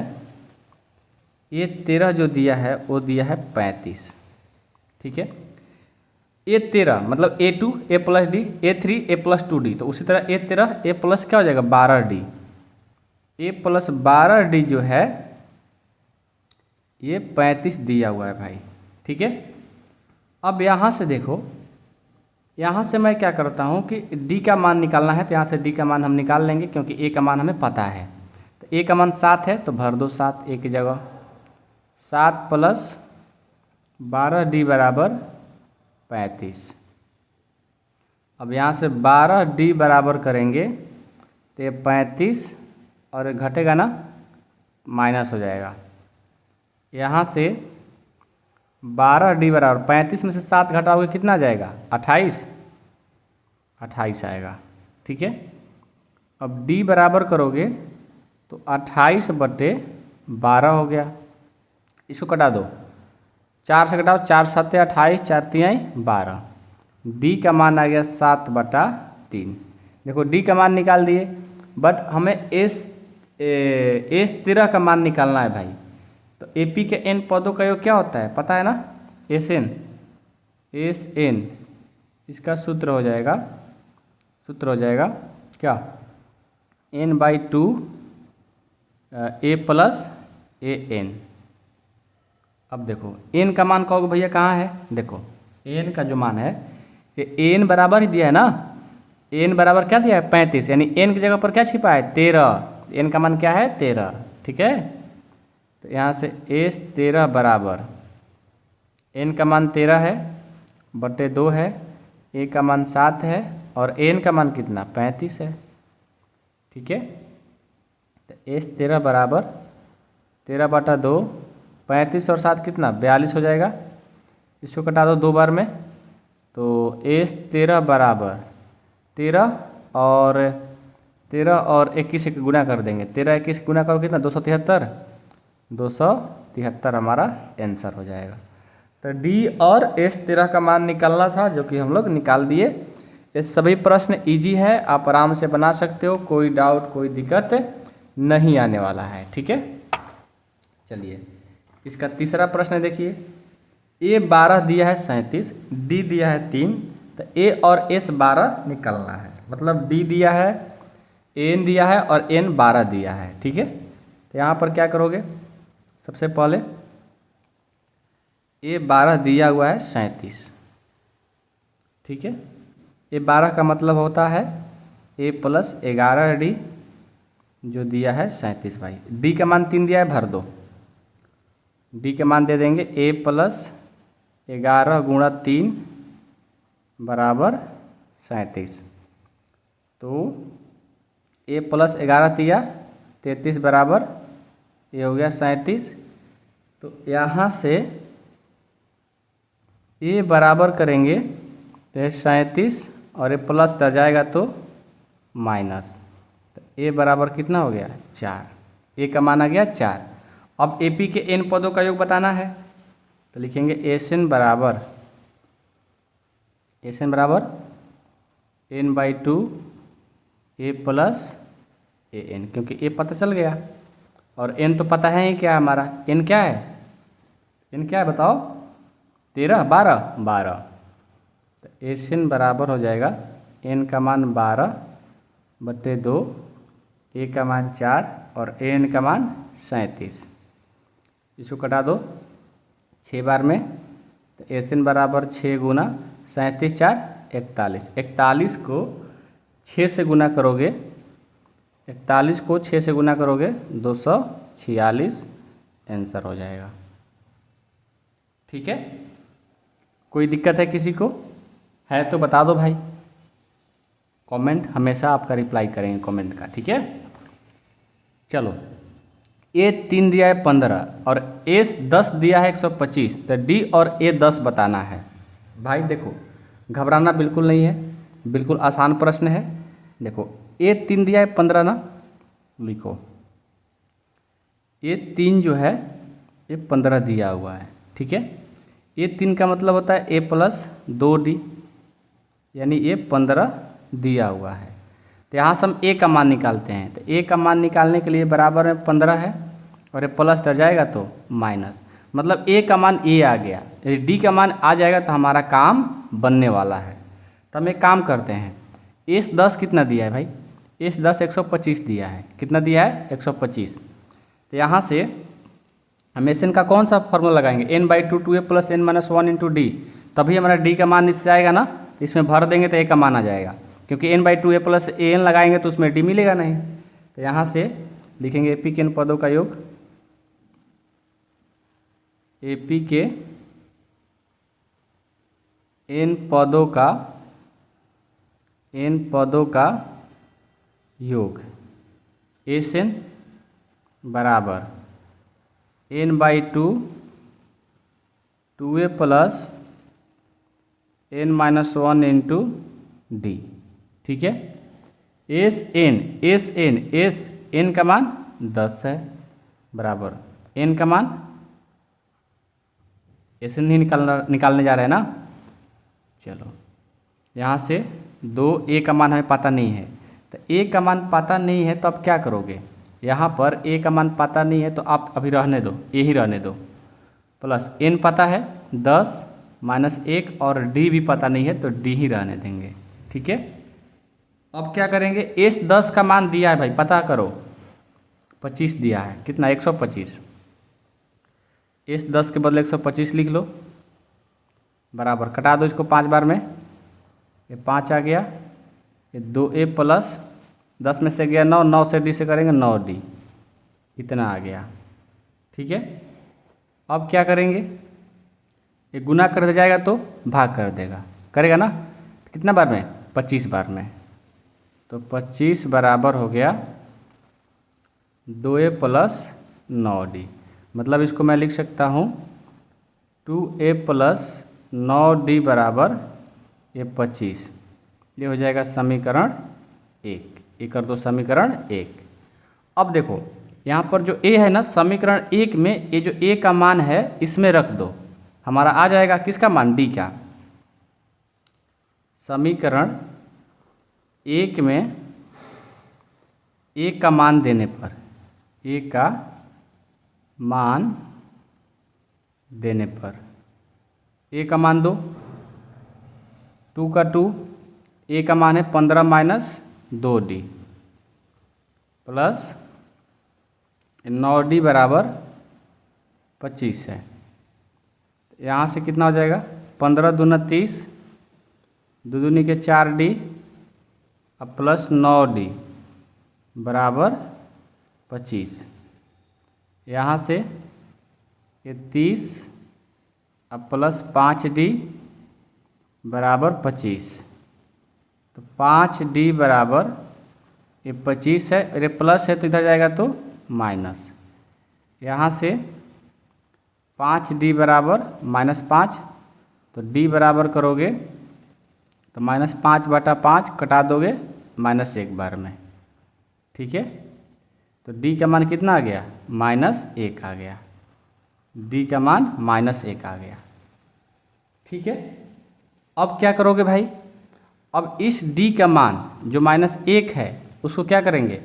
ए 13 जो दिया है वो दिया है 35। ठीक है, ए 13 मतलब A2 A plus D, A3 A plus 2D, तो उसी तरह ए 13 A प्लस क्या हो जाएगा 12D। ए प्लस 12D जो है ये 35 दिया हुआ है भाई। ठीक है, अब यहाँ से देखो, यहाँ से मैं क्या करता हूँ कि डी का मान निकालना है, तो यहाँ से डी का मान हम निकाल लेंगे क्योंकि ए का मान हमें पता है। तो ए का मान 7 है तो भर दो 7 ए की जगह। 7 + 12D बराबर 35। अब यहाँ से 12D बराबर करेंगे तो ये 35 और घटेगा ना, माइनस हो जाएगा। यहाँ से 12D बराबर 35 में से 7 घटाओगे कितना आ जाएगा, 28 आएगा। ठीक है, अब D बराबर करोगे तो 28/12 हो गया। इसको कटा दो, 4 से घटाओ, 4 × 7 = 28, 4 × 3 = 12। D का मान आ गया 7/3। देखो D का मान निकाल दिए, बट हमें S 13 का मान निकालना है भाई। तो AP के n पदों का योग क्या होता है पता है ना, SN। इसका सूत्र हो जाएगा क्या, n/2 A + AN। अब देखो n का मान कहोगे भैया कहाँ है, देखो n का जो मान है ये n बराबर ही दिया है ना, n बराबर क्या दिया है 35, यानी n की जगह पर क्या छिपा है 13। n का मान क्या है 13। ठीक है, तो यहाँ से S 13 बराबर n का मान 13 है बटे 2 है, a का मान 7 है और n का मान कितना 35 है। ठीक है, तो S 13 बराबर 13/2, 35 और 7 कितना 42 हो जाएगा। इसको कटा दो 2 बार में, तो S 13 बराबर 13 और 21 से गुना कर देंगे। 13 21 गुना करो कितना 273 हमारा आंसर हो जाएगा। तो D और S 13 का मान निकालना था, जो कि हम लोग निकाल दिए। ये सभी प्रश्न इजी है, आप आराम से बना सकते हो, कोई डाउट कोई दिक्कत नहीं आने वाला है। ठीक है, चलिए इसका तीसरा प्रश्न देखिए। A 12 दिया है 37, D दिया है 3, तो A और S 12 निकालना है। मतलब D दिया है, N दिया है और N 12 दिया है। ठीक है, तो यहाँ पर क्या करोगे, सबसे पहले A 12 दिया हुआ है 37। ठीक है, A 12 का मतलब होता है A + 11D जो दिया है 37 भाई। D का मान 3 दिया है, भर दो। D का मान दे देंगे A + 11 × 3 बराबर 37। तो A + 11 दिया 33 बराबर ये हो गया 37। तो यहाँ से A बराबर करेंगे तो 37 और ये प्लस आ जाएगा तो माइनस, तो A बराबर कितना हो गया 4। A का मान आ गया 4। अब AP के n पदों का योग बताना है, तो लिखेंगे SN बराबर n/2 A + AN, क्योंकि A पता चल गया और n तो पता है ही क्या हमारा, n क्या है बताओ 13 12। तो SN बराबर हो जाएगा n का मान 12/2, A का मान 4 और AN का मान 37। इसको कटा दो 6 बार में, तो SN बराबर 6 × 37 4 41। 41 को 6 से गुना करोगे, 41 को 6 से गुना करोगे 246 आंसर हो जाएगा। ठीक है, कोई दिक्कत है किसी को, है तो बता दो भाई। कमेंट हमेशा आपका रिप्लाई करेंगे कमेंट का। ठीक है, चलो A 3 दिया है 15 और S 10 दिया है 125, तो D और A 10 बताना है। भाई देखो घबराना बिल्कुल नहीं है, बिल्कुल आसान प्रश्न है। देखो A 3 दिया है 15 ना, लिखो A 3 जो है ये 15 दिया हुआ है। ठीक है, A 3 का मतलब होता है A + 2D, यानी ये 15 दिया हुआ है। तो यहाँ से हम A का मान निकालते हैं, तो A का मान निकालने के लिए बराबर में 15 है और ये प्लस कर जाएगा तो माइनस, मतलब A का मान A आ गया। यदि D का मान आ जाएगा तो हमारा काम बनने वाला है। तो हम एक काम करते हैं, S 10 कितना दिया है भाई, S 10 125 दिया है। कितना दिया है 125। तो यहाँ से हम SN का कौन सा फॉर्मूला लगाएंगे, n/2 2A + n - 1 × D, तभी हमारा D का मान इससे आएगा ना। इसमें भर देंगे तो ए का मान आ जाएगा, क्योंकि n/2 a प्लस an लगाएंगे तो उसमें d मिलेगा नहीं। तो यहाँ से लिखेंगे AP के n पदों का योग, AP के n पदों का योग SN बराबर n/2 2a plus n-1 into D. ठीक है, एन का मान 10 है बराबर n का मान SN ही निकालने जा रहे हैं ना। चलो यहाँ से 2a का मान हमें पता नहीं है, तो a का मान पता नहीं है तो आप क्या करोगे, यहाँ पर a का मान पता नहीं है तो आप अभी रहने दो, a ही रहने दो, प्लस n पता है 10 माइनस 1 और d भी पता नहीं है तो d ही रहने देंगे। ठीक है, अब क्या करेंगे, s 10 का मान दिया है भाई, पता करो 25 दिया है, कितना 125, s 10 के बदले 125 लिख लो बराबर, कटा दो इसको 5 बार में, ये 5 आ गया, ये 2a प्लस 10 में से गया 9, 9 से d से करेंगे 9d, इतना आ गया। ठीक है, अब क्या करेंगे, ये गुना कर जाएगा तो भाग कर देगा, करेगा ना, कितना बार में 25 बार में, तो 25 बराबर हो गया 2a प्लस 9d, मतलब इसको मैं लिख सकता हूँ 2a प्लस 9d बराबर ये 25, ये हो जाएगा समीकरण 1, ये कर दो समीकरण 1। अब देखो यहाँ पर जो a है ना, समीकरण 1 में ये जो a का मान है इसमें रख दो, हमारा आ जाएगा किसका मान, d का। समीकरण 1 में a का मान देने पर, a का मान देने पर a का मान दो, 2 का 2, a का मान है 15 माइनस 2d प्लस 9d बराबर 25 है। यहाँ से कितना हो जाएगा, 15 दूना 30, 2 दूनी के 4d अब प्लस 9d बराबर 25, यहाँ से ये 30 अब प्लस 5d बराबर 25, तो 5d बराबर ये 25 है, अरे प्लस है तो इधर जाएगा तो माइनस, यहाँ से 5d बराबर -5, तो d बराबर करोगे तो -5/5 कटा दोगे -1 बार में। ठीक है, तो d का मान कितना आ गया, -1 आ गया, d का मान -1 आ गया। ठीक है, अब क्या करोगे भाई, अब इस d का मान जो -1 है उसको क्या करेंगे,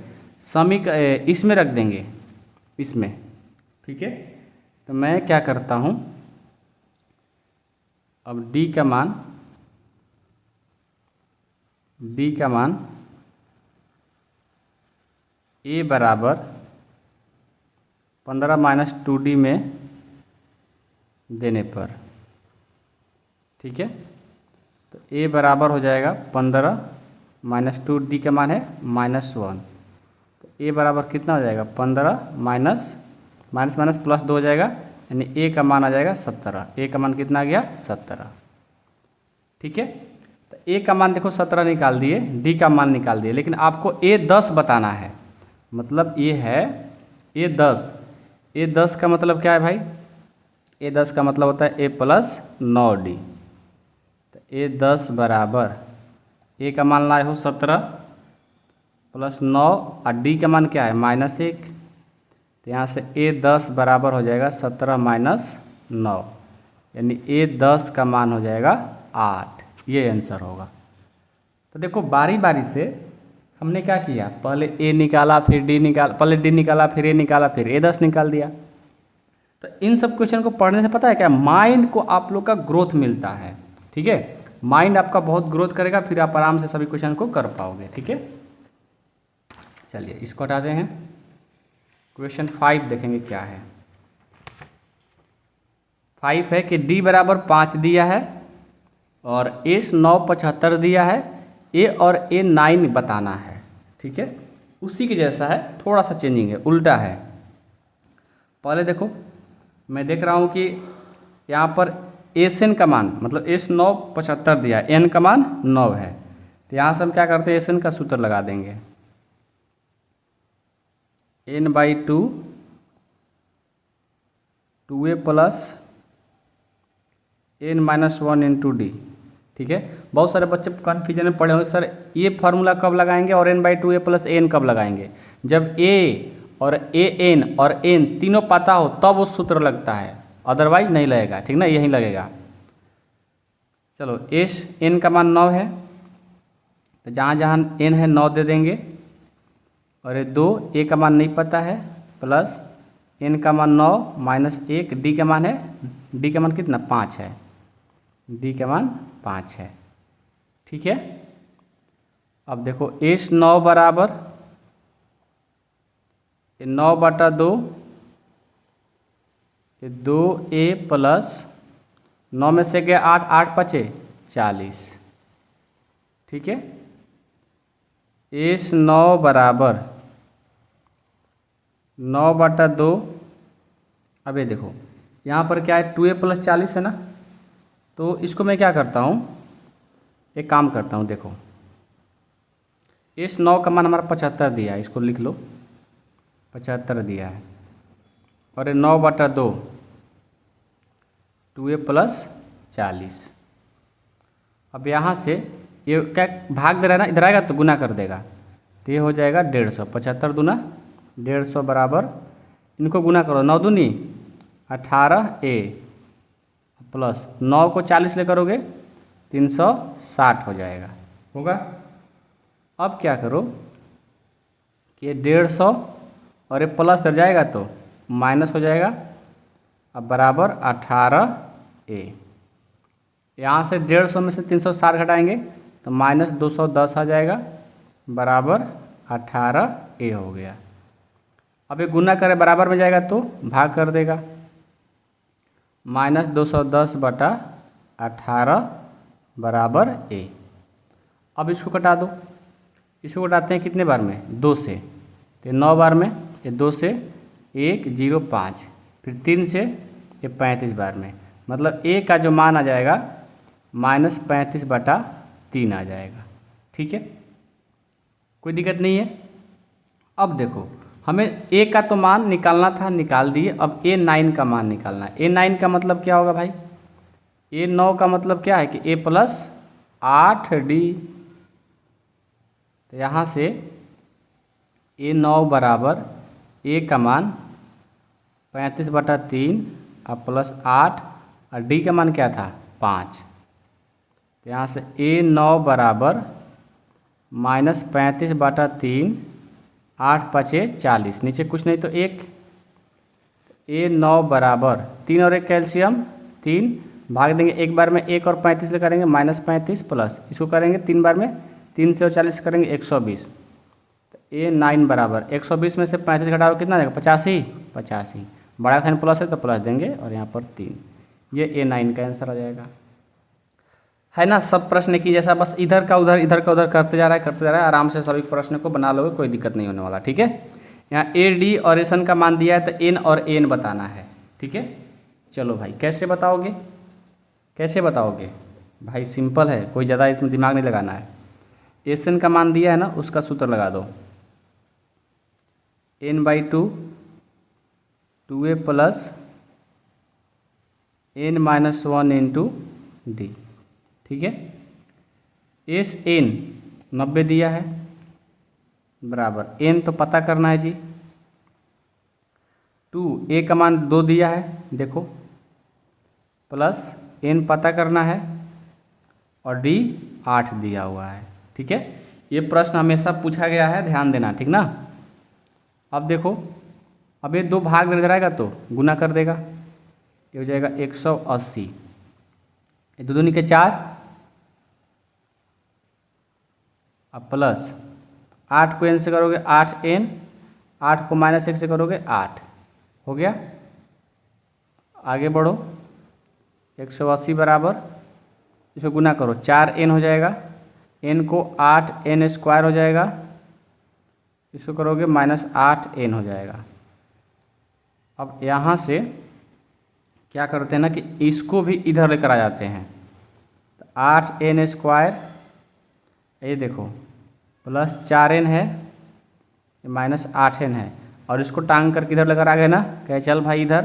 इसमें रख देंगे, इसमें। ठीक है, तो मैं क्या करता हूँ, अब d का मान a बराबर 15 माइनस 2d में देने पर, ठीक है, तो a बराबर हो जाएगा 15 माइनस 2d का मान है -1, तो a बराबर कितना हो जाएगा 15 माइनस प्लस 2 हो जाएगा, यानी a का मान आ जाएगा 17, a का मान कितना आ गया 17। ठीक है, तो a का मान देखो 17 निकाल दिए, d का मान निकाल दिए, लेकिन आपको a 10 बताना है, मतलब ये है a 10, a 10 का मतलब क्या है भाई, a 10 का मतलब होता है a प्लस 9d, तो a 10 बराबर a का मान लाए हो 17 प्लस 9 और d का मान क्या है -1, तो यहाँ से a 10 बराबर हो जाएगा 17 माइनस 9, यानी a 10 का मान हो जाएगा 8, ये आंसर होगा। तो देखो बारी बारी से हमने क्या किया, पहले a निकाला, फिर d निकाला, पहले d निकाला, फिर a निकाला, फिर a 10 निकाल दिया। तो इन सब क्वेश्चन को पढ़ने से पता है क्या, माइंड को आप लोग का ग्रोथ मिलता है। ठीक है, माइंड आपका बहुत ग्रोथ करेगा, फिर आप आराम से सभी क्वेश्चन को कर पाओगे। ठीक है, चलिए इसको हटाते हैं, क्वेश्चन 5 देखेंगे क्या है। 5 है कि d बराबर 5 दिया है और एस 975 दिया है, ए और ए 9 बताना है। ठीक है, उसी के जैसा है, थोड़ा सा चेंजिंग है, उल्टा है। पहले देखो, मैं देख रहा हूँ कि यहाँ पर एस एन का मान मतलब एस 975 दिया है, एन का मान 9 है, तो यहाँ से हम क्या करते हैं, एस एन का सूत्र लगा देंगे, n/2 2a plus n-1 into D. ठीक है, बहुत सारे बच्चे कन्फ्यूजन में पड़े होंगे, सर ये फार्मूला कब लगाएंगे और n/2a प्लस एन कब लगाएंगे। जब a और ए एन और एन तीनों पता हो तब वो सूत्र लगता है, अदरवाइज नहीं लगेगा। ठीक ना, यही लगेगा। चलो, एस एन का मान 9 है, तो जहाँ जहाँ एन है 9 दे देंगे, और ये 2 ए का मान नहीं पता है, प्लस एन का मान 9 माइनस 1 डी का मान है, डी का मान कितना 5 है, डी का मान 5 है। ठीक है, अब देखो एस 9 बराबर 9/2 2a प्लस 9 में से गया 8, 8 पचे 40। ठीक है, एस 9 बराबर 9/2। अब ये देखो यहाँ पर क्या है, 2a प्लस 40 है ना, तो इसको मैं क्या करता हूँ, एक काम करता हूँ। देखो एस 9 का मान हमारा 75 दिया है, इसको लिख लो, 75 दिया है, और ये 9/2 2a प्लस 40। अब यहाँ से ये क्या भाग दे रहा है ना, इधर आएगा तो गुना कर देगा, तो ये हो जाएगा 150, 75 दूना 150 बराबर, इनको गुना करो, 9 दूनी 18a प्लस 9 को 40 ले करोगे 360 हो जाएगा, होगा। अब क्या करो कि 150 और ये प्लस कर जाएगा तो माइनस हो जाएगा, अब बराबर 18a। यहाँ से 150 में से 360 घटाएंगे तो माइनस 210 आ जाएगा, बराबर 18a हो गया। अब ये गुना करे बराबर में जाएगा तो भाग कर देगा, माइनस 210/18 बराबर a। अब इसको कटा दो, इसको कटाते हैं कितने बार में, 2 से, तो 9 बार में, ये 2 से 105, फिर 3 से ये 35 बार में, मतलब a का जो मान आ जाएगा -35/3 आ जाएगा। ठीक है, कोई दिक्कत नहीं है। अब देखो हमें a का तो मान निकालना था, निकाल दिए, अब a9 का मान निकालना है। a9 का मतलब क्या होगा भाई, a9 का मतलब क्या है कि a प्लस 8d, तो यहाँ से a9 बराबर a का मान 35/3 और प्लस 8 और d का मान क्या था 5, तो यहाँ से a9 बराबर -35/3 8 5 40, नीचे कुछ नहीं तो 1, a9 बराबर 3 और 1 कैल्शियम 3, भाग देंगे एक बार में 1 और 35 ले करेंगे -35 प्लस इसको करेंगे 3 बार में 3 से और 40 करेंगे 120, तो a9 बराबर 120 में से 35 घटाओ कितना देगा 85, बड़ा खान प्लस है तो प्लस देंगे और यहाँ पर 3, ये a9 का आंसर आ जाएगा। है ना, सब प्रश्न की जैसा, बस इधर का उधर इधर का उधर करते जा रहा है, आराम से सभी प्रश्न को बना लोगे, कोई दिक्कत नहीं होने वाला। ठीक है, यहाँ ए डी और एस एन का मान दिया है तो एन और एन बताना है। ठीक है, चलो भाई कैसे बताओगे, कैसे बताओगे भाई, सिंपल है, कोई ज़्यादा इसमें दिमाग नहीं लगाना है। एस एन का मान दिया है ना, उसका सूत्र लगा दो, n/2 2a plus n-1 into D. ठीक है, एस एन 90 दिया है, बराबर एन तो पता करना है जी, 2a का मान 2 दिया है देखो, प्लस n पता करना है और d 8 दिया हुआ है। ठीक है, ये प्रश्न हमेशा पूछा गया है, ध्यान देना। ठीक ना, अब देखो, अब ये 2 भाग में इधर आएगा तो गुना कर देगा, ये हो जाएगा 180, ये 2 दूनी के 4 अब प्लस 8 को n से करोगे 8n, 8 को -1 से करोगे 8, हो गया। आगे बढ़ो, 180 बराबर इसको गुना करो, 4n हो जाएगा, n को 8n² हो जाएगा, इसको करोगे -8n हो जाएगा। अब यहाँ से क्या करते हैं ना कि इसको भी इधर लेकर आ जाते हैं, तो 8n², ये देखो प्लस 4n है, -8n है, और इसको टांग कर किधर लेकर आ गए ना, कहे चल भाई इधर,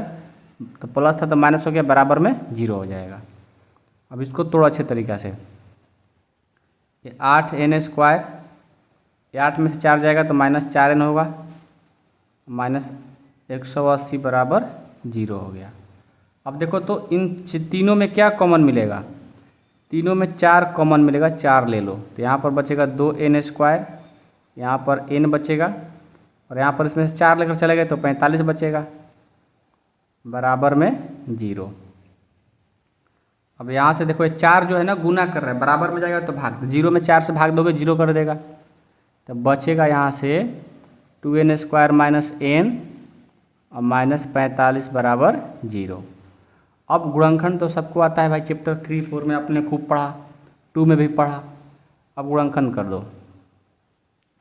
तो प्लस था तो माइनस हो गया, बराबर में 0 हो जाएगा। अब इसको तोड़ो अच्छे तरीक़ा से, ये 8n², ये 8 में से 4 जाएगा तो -4n होगा, -180 बराबर 0 हो गया। अब देखो तो इन तीनों में क्या कॉमन मिलेगा, तीनों में 4 कॉमन मिलेगा, 4 ले लो, तो यहाँ पर बचेगा 2n², यहाँ पर n बचेगा, और यहाँ पर इसमें से 4 लेकर चले गए तो 45 बचेगा, बराबर में 0। अब यहाँ से देखो ये 4 जो है ना गुना कर रहा है, बराबर में जाएगा तो भाग, 0 में 4 से भाग दोगे 0 कर देगा, तो बचेगा यहाँ से 2n² -n और -45 बराबर 0। अब गुणनखंड तो सबको आता है भाई, चैप्टर 3, 4 में आपने खूब पढ़ा, 2 में भी पढ़ा। अब गुणनखंड कर दो,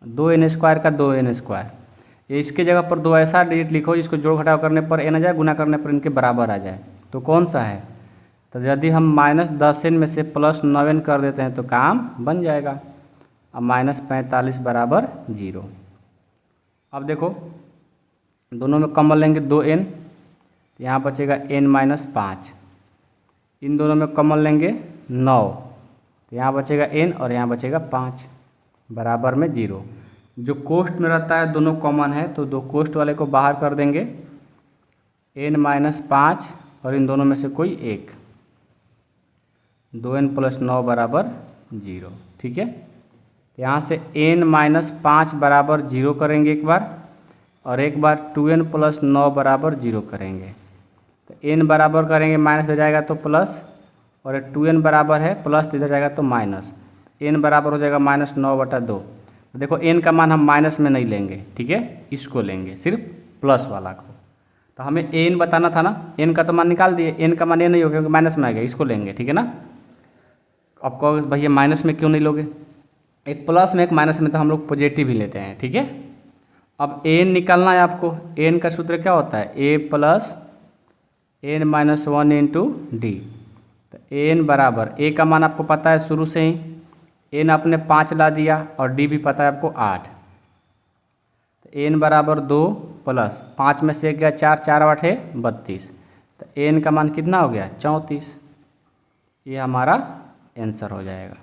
2n² का 2n², ये इसके जगह पर 2 ऐसा डिजिट लिखो जिसको जोड़ घटाव करने पर n आ जाए, गुना करने पर इनके बराबर आ जाए, तो कौन सा है, तो यदि हम -10n में से +9n कर देते हैं तो काम बन जाएगा। अब -45 बराबर 0। अब देखो दोनों में कॉमन लेंगे 2n, तो यहाँ बचेगा n-5, इन दोनों में कॉमन लेंगे 9, तो यहाँ बचेगा n और यहाँ बचेगा 5, बराबर में 0। जो कोष्ठ में रहता है दोनों कॉमन है, तो 2 कोष्ठ वाले को बाहर कर देंगे, n-5 और इन दोनों में से कोई एक, 2n + 9 बराबर 0। ठीक है, तो यहाँ से n-5 बराबर 0 करेंगे एक बार, और एक बार 2n + 9 बराबर 0 करेंगे, तो n बराबर करेंगे माइनस हो जाएगा तो प्लस, और 2n बराबर है प्लस, तो इधर जाएगा तो माइनस, n बराबर हो जाएगा -9/2। तो देखो n का मान हम माइनस में नहीं लेंगे, ठीक है, इसको लेंगे सिर्फ प्लस वाला को, तो हमें n बताना था ना, n का तो मान निकाल दिए, n का मान ये नहीं होगा क्योंकि माइनस में आ गया, इसको लेंगे, ठीक है ना। अब कहोगे भैया माइनस में क्यों नहीं लोगे, एक प्लस में एक माइनस में तो हम लोग पॉजिटिव ही लेते हैं, ठीक है। अब n निकालना है आपको, n का सूत्र क्या होता है, a + n-1 × d, तो n बराबर, a का मान आपको पता है शुरू से ही, n आपने 5 ला दिया, और d भी पता है आपको 8, तो n बराबर 2 + 5 में से 1 गया 4, 4 8 है 32, तो n का मान कितना हो गया 34, ये हमारा आंसर हो जाएगा।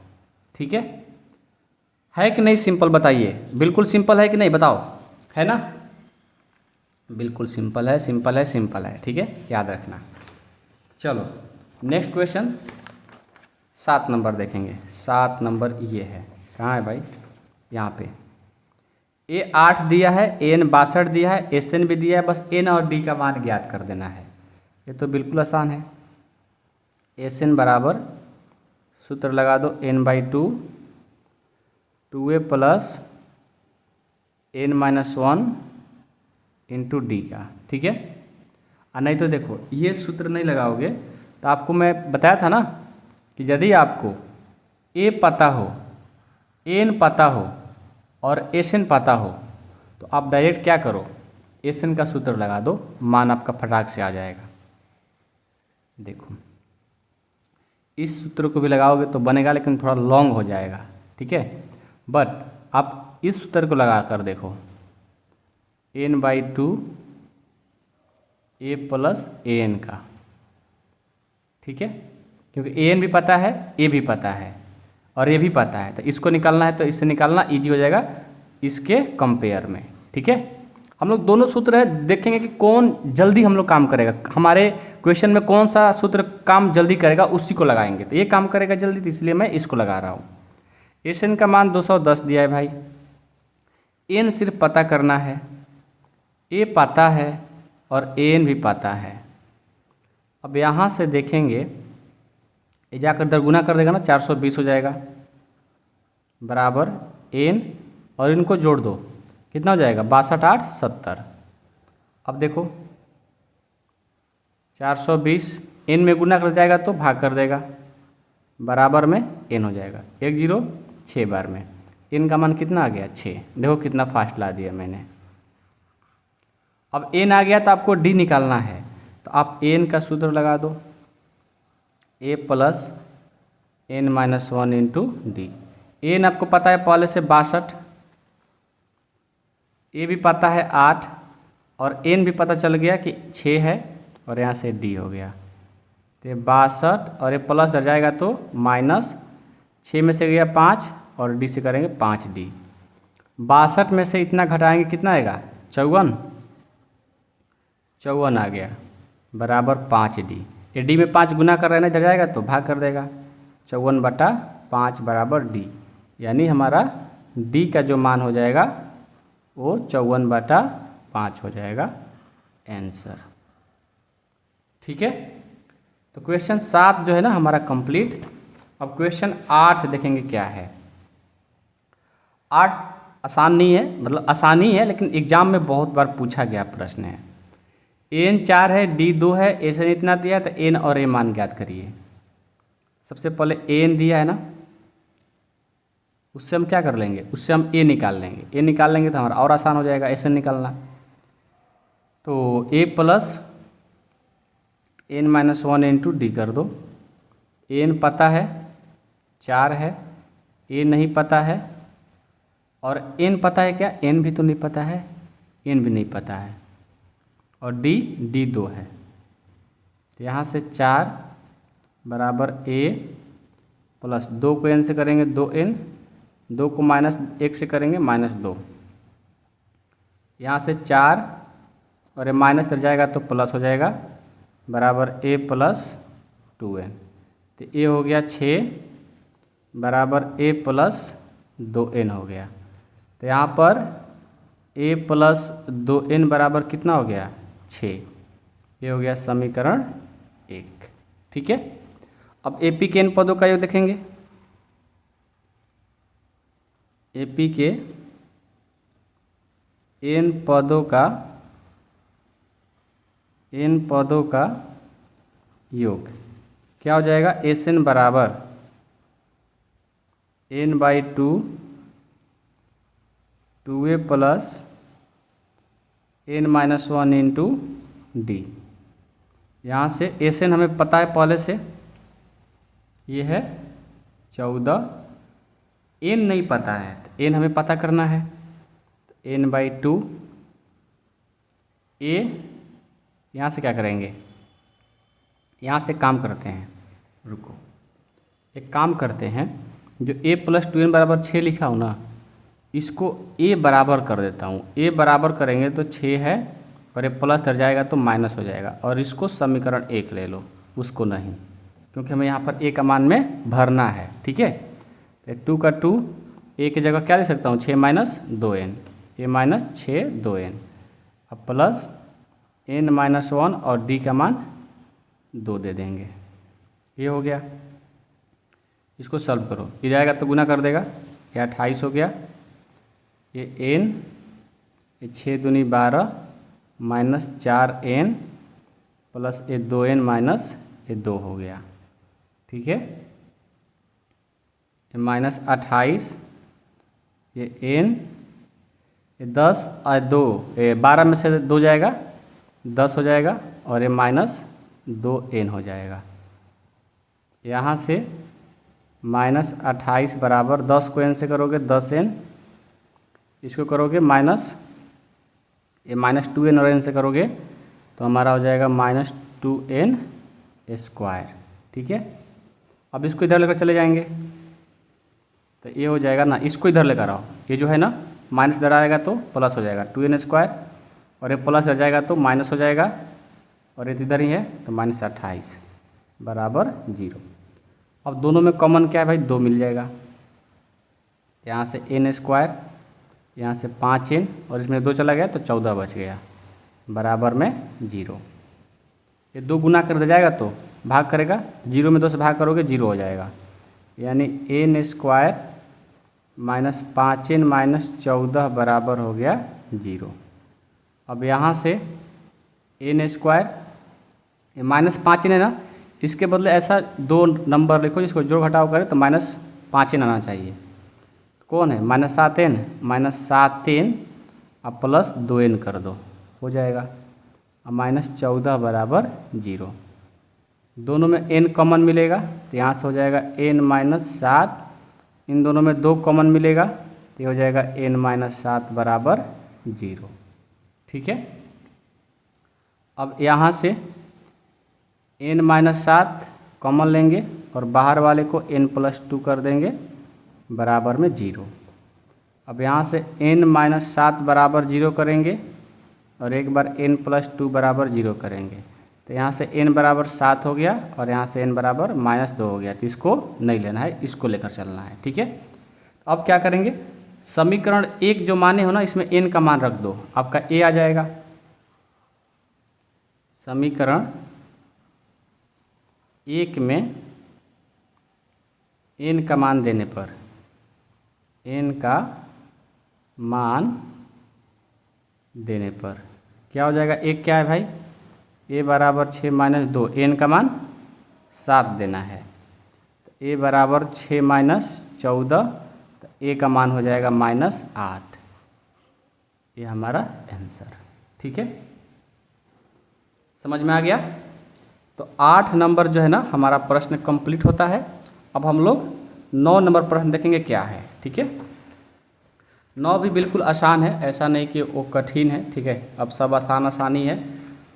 ठीक है कि नहीं, सिंपल बताइए, बिल्कुल सिंपल है कि नहीं, बताओ, है ना, बिल्कुल सिंपल है, सिंपल है, सिंपल है, ठीक है, याद रखना। चलो नेक्स्ट क्वेश्चन 7 नंबर देखेंगे। 7 नंबर ये है, कहाँ है भाई, यहाँ पे a 8 दिया है, n 62 दिया है, Sn भी दिया है, बस n और d का मान ज्ञात कर देना है। ये तो बिल्कुल आसान है। Sn बराबर सूत्र लगा दो, n/2 2a + n-1 × d का, ठीक है। और नहीं तो देखो ये सूत्र नहीं लगाओगे तो आपको मैं बताया था ना कि यदि आपको a पता हो, n पता हो और Sn पता हो, तो आप डायरेक्ट क्या करो, Sn का सूत्र लगा दो, मान आपका फटाक से आ जाएगा। देखो इस सूत्र को भी लगाओगे तो बनेगा, लेकिन थोड़ा लॉन्ग हो जाएगा, ठीक है, बट आप इस सूत्र को लगा कर देखो, n/2 a + an का, ठीक है, क्योंकि an भी पता है, a भी पता है और a भी पता है, तो इसको निकालना है, तो इससे निकालना इजी हो जाएगा इसके कंपेयर में, ठीक है। हम लोग दोनों सूत्र है देखेंगे कि कौन जल्दी हम लोग काम करेगा, हमारे क्वेश्चन में कौन सा सूत्र काम जल्दी करेगा उसी को लगाएंगे, तो ये काम करेगा जल्दी, तो इसलिए मैं इसको लगा रहा हूँ। Sn का मान 210 दिया है भाई, n सिर्फ पता करना है, a पता है और an भी पता है। अब यहाँ से देखेंगे, ये जाकर दरगुना कर देगा ना, 420 हो जाएगा, बराबर n, और इनको जोड़ दो, कितना हो जाएगा 62 8 70। अब देखो 420 n में गुना कर जाएगा तो भाग कर देगा, बराबर में n हो जाएगा। 1 0 6 बार में n का मान कितना आ गया 6। देखो कितना फास्ट ला दिया मैंने। अब n आ गया तो आपको d निकालना है, तो आप n का सूत्र लगा दो, a plus n minus 1 into D. n आपको पता है पहले से 62, a भी पता है 8 और n भी पता चल गया कि 6 है और यहाँ से d हो गया। तो 62 और ये प्लस कर जाएगा तो माइनस 6 में से गया 5 और d से करेंगे 5d। 62 में से इतना घटाएंगे कितना आएगा 54, 54 आ गया बराबर 5d। ये d में 5 गुना कर रहे हैं ना, इधर जाएगा तो भाग कर देगा, 54/5 बराबर d। यानी हमारा d का जो मान हो जाएगा वो 54/5 हो जाएगा आंसर। ठीक है, तो क्वेश्चन 7 जो है ना हमारा कंप्लीट। अब क्वेश्चन 8 देखेंगे क्या है। 8 आसान नहीं है, मतलब आसानी है लेकिन एग्जाम में बहुत बार पूछा गया प्रश्न है। n 4 है, d 2 है, a से इतना दिया है तो n और a मान ज्ञात करिए। सबसे पहले n दिया है ना, उससे हम क्या कर लेंगे, उससे हम a निकाल लेंगे। a निकाल लेंगे तो हमारा और आसान हो जाएगा ऐसे निकालना। तो a plus n minus 1 into D कर दो। n पता है 4 है, a नहीं पता है, और n पता है क्या, n भी तो नहीं पता है, n भी नहीं पता है, और d 2 है। तो यहाँ से 4 बराबर a प्लस 2 को n से करेंगे 2n, 2 को माइनस 1 से करेंगे -2। यहाँ से 4 और ये माइनस कर जाएगा तो प्लस हो जाएगा बराबर a प्लस 2n। तो a हो गया 6 बराबर a प्लस 2n हो गया। तो यहाँ पर a प्लस 2n बराबर कितना हो गया 6। ये हो गया समीकरण 1। ठीक है, अब AP के n पदों का योग देखेंगे। AP के n पदों का योग क्या हो जाएगा, SN बराबर n/2 2a plus n minus 1 into D. यहाँ से SN हमें पता है पहले से, ये है 14। n नहीं पता है तो n हमें पता करना है, तो n/2 a। यहाँ से क्या करेंगे, यहाँ से काम करते हैं, रुको एक काम करते हैं, जो a प्लस 2n बराबर 6 लिखा हो ना, इसको a बराबर कर देता हूँ। a बराबर करेंगे तो 6 है और ये प्लस कर जाएगा तो माइनस हो जाएगा, और इसको समीकरण 1 ले लो, उसको नहीं, क्योंकि हमें यहाँ पर a का मान में भरना है। ठीक है, तो 2 का 2 a की जगह क्या लिख सकता हूँ 6 minus 2n, a minus 6 2n, अब प्लस n माइनस 1 और d का मान 2 दे देंगे। ये हो गया, इसको सॉल्व करो, ये जाएगा तो गुना कर देगा, ये 28 हो गया, ये n, ये 6 दूनी 12 माइनस 4n प्लस ये 2n माइनस ये 2 हो गया। ठीक है, ये माइनस 28, ये n, ये 10 और 2, ये 12 में से 2 जाएगा 10 हो जाएगा, और ये माइनस 2n हो जाएगा। यहाँ से माइनस 28 बराबर 10 को n से करोगे 10n, इसको करोगे माइनस, ये माइनस 2n और n से करोगे तो हमारा हो जाएगा -2n स्क्वायर। ठीक है, अब इसको इधर लेकर चले जाएंगे तो ये हो जाएगा ना, इसको इधर लेकर आओ, ये जो है ना माइनस इधर आएगा तो प्लस हो जाएगा 2n स्क्वायर, और ये प्लस हो जाएगा तो माइनस हो जाएगा, और ये इधर ही है तो -28 बराबर 0। अब दोनों में कॉमन क्या है भाई, 2 मिल जाएगा, यहाँ से n स्क्वायर, यहाँ से 5n, और इसमें 2 चला गया तो 14 बच गया बराबर में 0। ये 2 गुना कर दिया जाएगा तो भाग करेगा, 0 में 2 से भाग करोगे 0 हो जाएगा, यानी n square minus 5n minus 14 बराबर हो गया 0। अब यहाँ से n स्क्वायर, ये -5n है ना, इसके बदले ऐसा दो नंबर लिखो जिसको जोड़ घटाव करें तो -5n आना चाहिए। कौन है? -7n, -7n अब +2n कर दो, हो जाएगा। अब -14 बराबर 0। दोनों में n कॉमन मिलेगा तो यहाँ से हो जाएगा n-7, इन दोनों में 2 कॉमन मिलेगा तो ये हो जाएगा n-7 बराबर 0। ठीक है। अब यहाँ से n-7 कॉमन लेंगे और बाहर वाले को n+2 कर देंगे बराबर में 0। अब यहाँ से n-7 बराबर 0 करेंगे और एक बार n+2 बराबर 0 करेंगे तो यहाँ से n बराबर 7 हो गया और यहाँ से n बराबर -2 हो गया। तो इसको नहीं लेना है, इसको लेकर चलना है। ठीक है। अब क्या करेंगे? समीकरण 1 जो माने हो ना, इसमें n का मान रख दो, आपका a आ जाएगा। समीकरण 1 में n का मान देने पर, n का मान देने पर क्या हो जाएगा? एक क्या है भाई? a बराबर 6 - 2, n का मान 7 देना है तो a बराबर 6 - 14, तो a का मान हो जाएगा -8। ये हमारा आंसर। ठीक है, समझ में आ गया? तो 8 नंबर जो है ना हमारा प्रश्न कंप्लीट होता है। अब हम लोग 9 नंबर प्रश्न देखेंगे क्या है। ठीक है, 9 भी बिल्कुल आसान है, ऐसा नहीं कि वो कठिन है। ठीक है, अब सब आसानी है।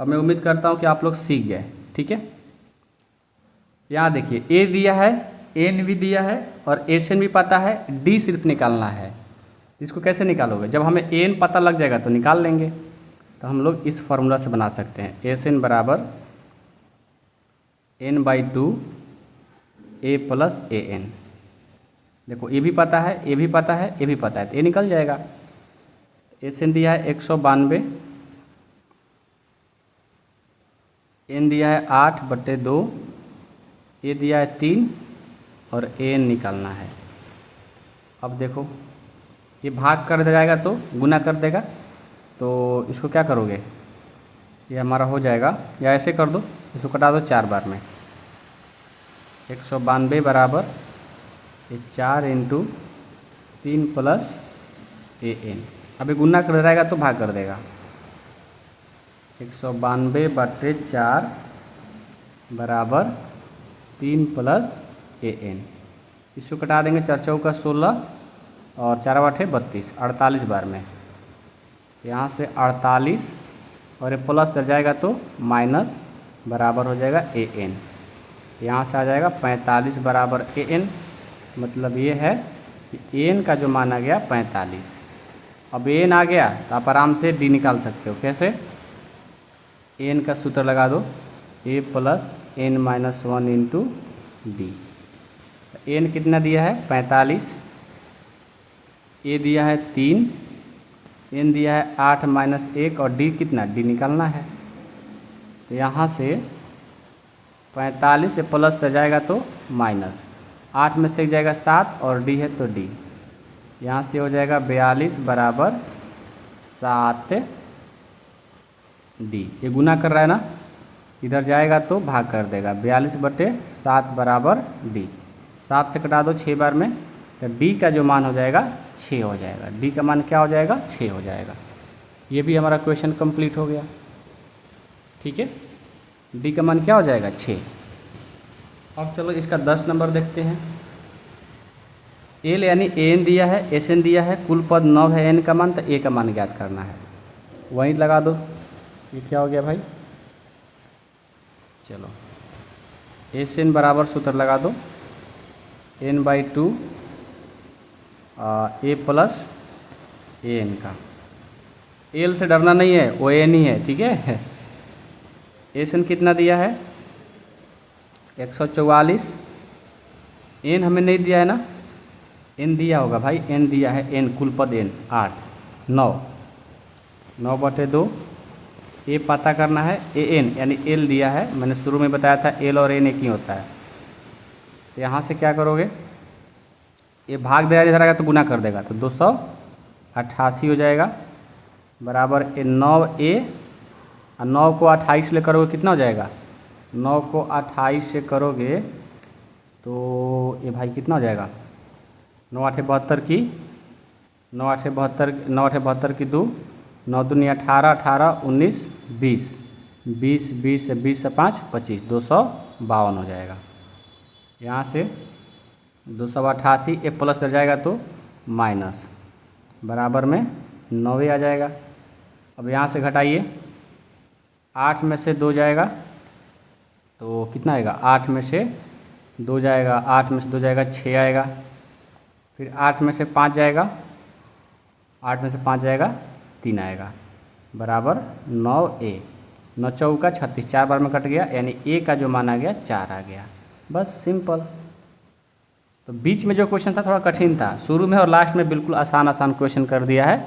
अब मैं उम्मीद करता हूँ कि आप लोग सीख गए। ठीक है, यहाँ देखिए a दिया है, n भी दिया है और एशन भी पता है, d सिर्फ निकालना है। इसको कैसे निकालोगे? जब हमें n पता लग जाएगा तो निकाल लेंगे। तो हम लोग इस फॉर्मूला से बना सकते हैं, एशन बराबर n/2 a + an। देखो a भी पता है, a भी पता है, a भी पता है, तो a निकल जाएगा। एशन दिया है 192, n दिया है 8/2, a दिया है 3 और an निकालना है। अब देखो ये भाग कर जाएगा तो गुना कर देगा, तो इसको क्या करोगे? ये हमारा हो जाएगा, या ऐसे कर दो, इसको कटा दो 4 बार में। 192 बराबर 4 × 3 + an। अभी गुना कर जाएगा तो भाग कर देगा। 192/4 बराबर 3 + an। इसको कटा देंगे, 4 × 16 और 4 × 8 = 32, 48 बार में। यहाँ से 48 और ये प्लस कर जाएगा तो माइनस बराबर हो जाएगा an। यहाँ से आ जाएगा 45 बराबर an। मतलब ये है कि n का जो मान आ गया 45। अब n आ गया तो आप आराम से d निकाल सकते हो। कैसे? n का सूत्र लगा दो, a + n - 1 × d। n कितना दिया है? 45, a दिया है 3, n दिया है 8 - 1 और d कितना? d निकालना है। तो यहाँ से 45 से प्लस कर जाएगा तो माइनस, 8 में से जाएगा 7 और d है तो d। यहाँ से हो जाएगा 42 बराबर 7d। ये गुना कर रहा है ना, इधर जाएगा तो भाग कर देगा। 42/7 बराबर d। 7 से कटा दो 6 बार में, तो d का जो मान हो जाएगा 6 हो जाएगा। d का मान क्या हो जाएगा? 6 हो जाएगा। ये भी हमारा क्वेश्चन कंप्लीट हो गया। ठीक है, d का मान क्या हो जाएगा? 6। अब चलो इसका 10 नंबर देखते हैं। l यानी an दिया है, एन दिया है, कुल पद 9 है n का मान, तो a का मान ज्ञात करना है। वहीं लगा दो। ये क्या हो गया भाई? चलो एन बराबर सूत्र लगा दो, n/2 a + an का। l से डरना नहीं है, वो n ही है। ठीक है, एन कितना दिया है? 144। n हमें नहीं दिया है ना, n दिया होगा भाई, n दिया है, n कुल पद n 8 9 9/2। a पता करना है, an यानी l दिया है, मैंने शुरू में बताया था l और n एक ही होता है। तो यहाँ से क्या करोगे? ये भाग देगा, इधर आएगा तो गुना कर देगा, तो 288 हो जाएगा बराबर 9a। और 9 को 28 ले करोगे कितना हो जाएगा? 9 को 28 से करोगे तो ये भाई कितना हो जाएगा, 9 8 72 की 9 8 72 9 8 72 की 2, 9 दूनी 18 18 19 20 20 20 से 20 से 5 25 252 हो जाएगा। यहाँ से 288 ए प्लस कर जाएगा तो माइनस बराबर में 9 आ जाएगा। अब यहाँ से घटाइए, 8 में से 2 जाएगा तो कितना आएगा, 8 में से 2 जाएगा, 8 में से 2 जाएगा 6 आएगा। फिर 8 में से 5 जाएगा, 8 में से 5 जाएगा 3 आएगा बराबर 9A। 9 चौका 36, 4 बार में कट गया, यानी ए का जो मान आ गया 4 आ गया। बस सिंपल। तो बीच में जो क्वेश्चन था थोड़ा कठिन था, शुरू में और लास्ट में बिल्कुल आसान आसान क्वेश्चन कर दिया है।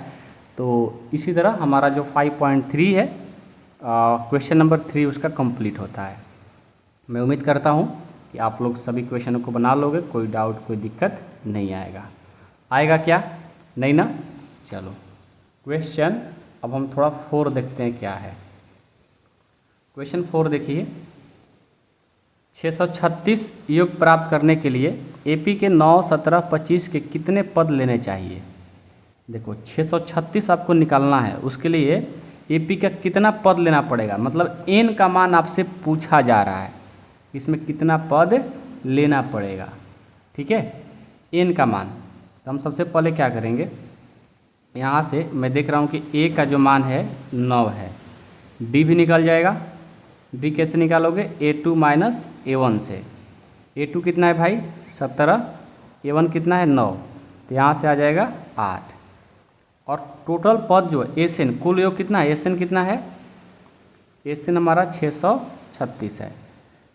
तो इसी तरह हमारा जो 5.3 है क्वेश्चन नंबर 3 उसका कंप्लीट होता है। मैं उम्मीद करता हूँ कि आप लोग सभी क्वेश्चनों को बना लोगे, कोई डाउट कोई दिक्कत नहीं आएगा। आएगा क्या, नहीं ना? चलो क्वेश्चन अब हम थोड़ा 4 देखते हैं क्या है। क्वेश्चन 4 देखिए, 636 योग प्राप्त करने के लिए एपी के 9, 17, 25 के कितने पद लेने चाहिए। देखो 636 आपको निकालना है, उसके लिए एपी का कितना पद लेना पड़ेगा, मतलब एन का मान आपसे पूछा जा रहा है, इसमें कितना पद लेना पड़ेगा। ठीक है, एन का मान। तो हम सबसे पहले क्या करेंगे, यहाँ से मैं देख रहा हूँ कि ए का जो मान है 9 है, डी भी निकल जाएगा। डी कैसे निकालोगे, A2 माइनस A1 से। A2 कितना है भाई 17, A1 कितना है 9, तो यहाँ से आ जाएगा 8। और टोटल पद जो है एस एन, कुल योग कितना है, एस एन कितना है, एस एन हमारा 636 है।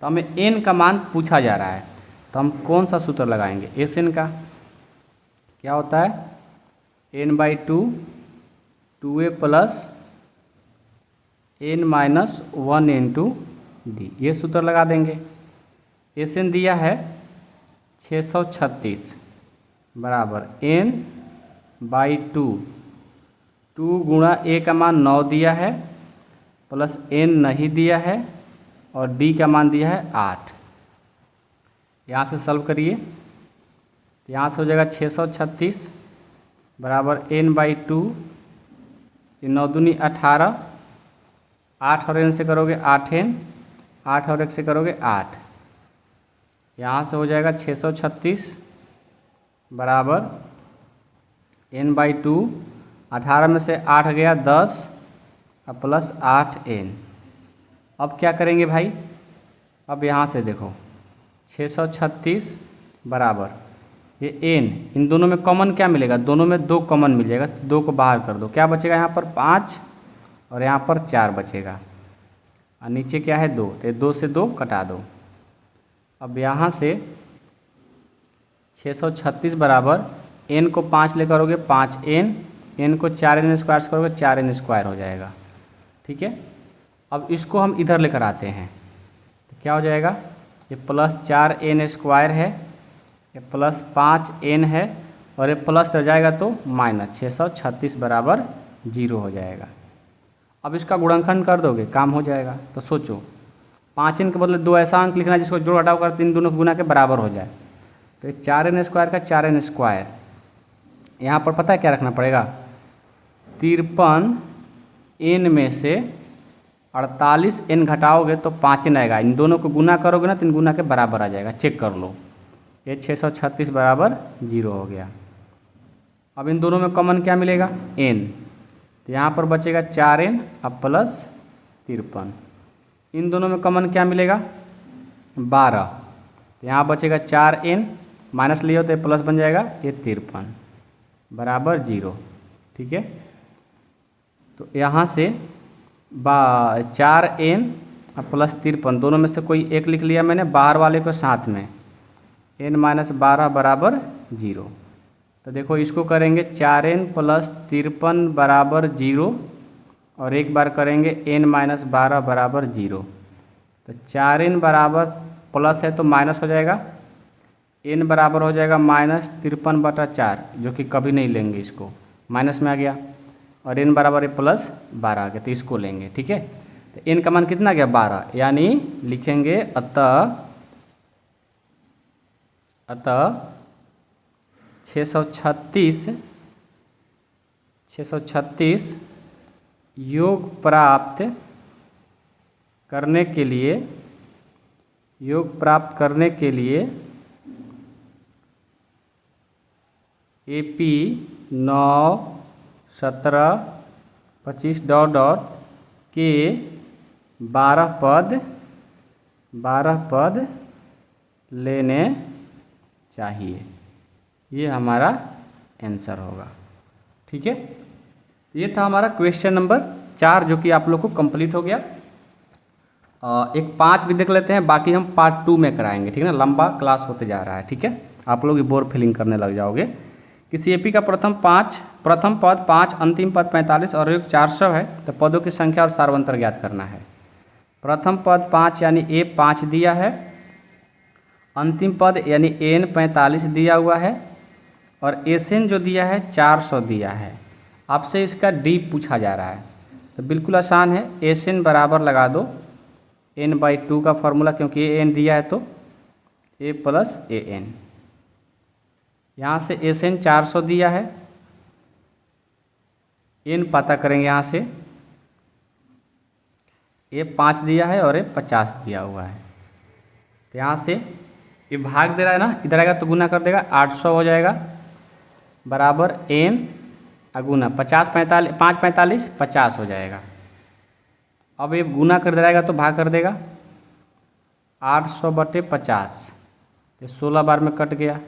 तो हमें एन का मान पूछा जा रहा है, तो हम कौन सा सूत्र लगाएंगे, एस एन का क्या होता है, n/2 2a plus n minus 1 into D, ये सूत्र लगा देंगे। एस एन दिया है 636 बराबर n/2, 2 गुणा ए का मान 9 दिया है प्लस n नहीं दिया है और डी का मान दिया है 8। यहाँ से सॉल्व करिए, तो यहाँ से हो जाएगा 636 बराबर n/2, 9 दूनी 18, 8 और n से करोगे 8n, 8 और 1 से करोगे 8। यहाँ से हो जाएगा 636 बराबर n/2, 18 में से 8 गया 10 और प्लस 8n। अब क्या करेंगे भाई, अब यहाँ से देखो 636 बराबर ये n, इन दोनों में कॉमन क्या मिलेगा, दोनों में 2 कॉमन मिल जाएगा, 2 को बाहर कर दो, क्या बचेगा यहाँ पर 5 और यहाँ पर 4 बचेगा, और नीचे क्या है 2, तो 2 से 2 कटा दो। अब यहाँ से 636 बराबर n को 5 ले करोगे 5n, n को 4n स्क्वायर से करोगे 4n स्क्वायर हो जाएगा। ठीक है, अब इसको हम इधर लेकर आते हैं, तो क्या हो जाएगा, ये प्लस 4n स्क्वायर है, ये प्लस 5n है, और ये प्लस रह जाएगा तो माइनस 636 बराबर 0 हो जाएगा। अब इसका गुणनखंड कर दोगे काम हो जाएगा। तो सोचो 5n के बदले 2 ऐसा अंक लिखना जिसको जोड़ घटाव कर 3 दोनों गुना के बराबर हो जाए। तो ये 4n स्क्वायर का 4n स्क्वायर, यहाँ पर पता है क्या रखना पड़ेगा, 53n में से 48n घटाओगे तो 5n आएगा, इन दोनों को गुना करोगे ना 3 गुना के बराबर आ जाएगा, चेक कर लो। ये 636 बराबर 0 हो गया। अब इन दोनों में कॉमन क्या मिलेगा, n, तो यहाँ पर बचेगा 4n अब प्लस 53। इन दोनों में कॉमन क्या मिलेगा 12, तो यहाँ बचेगा 4n, माइनस लियो तो प्लस बन जाएगा, ये 53 बराबर 0। ठीक है, तो यहाँ से 4n अब प्लस 53, दोनों में से कोई एक लिख लिया मैंने, बाहर वाले को साथ में, n माइनस 12 बराबर 0। तो देखो इसको करेंगे 4n प्लस 53 बराबर 0, और एक बार करेंगे n माइनस 12 बराबर 0। तो 4n बराबर प्लस है तो माइनस हो जाएगा, n बराबर हो जाएगा माइनस 53/4, जो कि कभी नहीं लेंगे, इसको माइनस में आ गया, और n बराबर है प्लस 12 आ गया, तो इसको लेंगे। ठीक है, तो n का मान कितना गया 12, यानी लिखेंगे अतः 636 योग प्राप्त करने के लिए AP 9 17 25 के 12 पद लेने चाहिए। ये हमारा आंसर होगा। ठीक है, ये था हमारा क्वेश्चन नंबर 4 जो कि आप लोग को कंप्लीट हो गया। एक 5 भी देख लेते हैं, बाकी हम पार्ट 2 में कराएंगे। ठीक है ना, लंबा क्लास होते जा रहा है। ठीक है, आप लोग बोर फीलिंग करने लग जाओगे। किसी एपी का प्रथम पद 5, अंतिम पद 45 और योग 400 है, तो पदों की संख्या और सार्वंतर ज्ञात करना है। प्रथम पद 5 यानी ए 5 दिया है, अंतिम पद यानी एन 45 दिया हुआ है, और एसएन जो दिया है 400 दिया है। आपसे इसका डी पूछा जा रहा है, तो बिल्कुल आसान है। एसएन बराबर लगा दो n/2 का फॉर्मूला, क्योंकि एन दिया है तो a + an। यहाँ से एसएन 400 दिया है, एन पता करेंगे यहाँ से। ए 5 दिया है और ए 50 दिया हुआ है, तो यहाँ से ये भाग दे रहा है ना, इधर आएगा तो गुना कर देगा, 800 हो जाएगा बराबर n अगुना 5 45 50 हो जाएगा। अब ये गुना कर दे रहेगा तो भाग कर देगा, 800/50, तो 16 बार में कट गया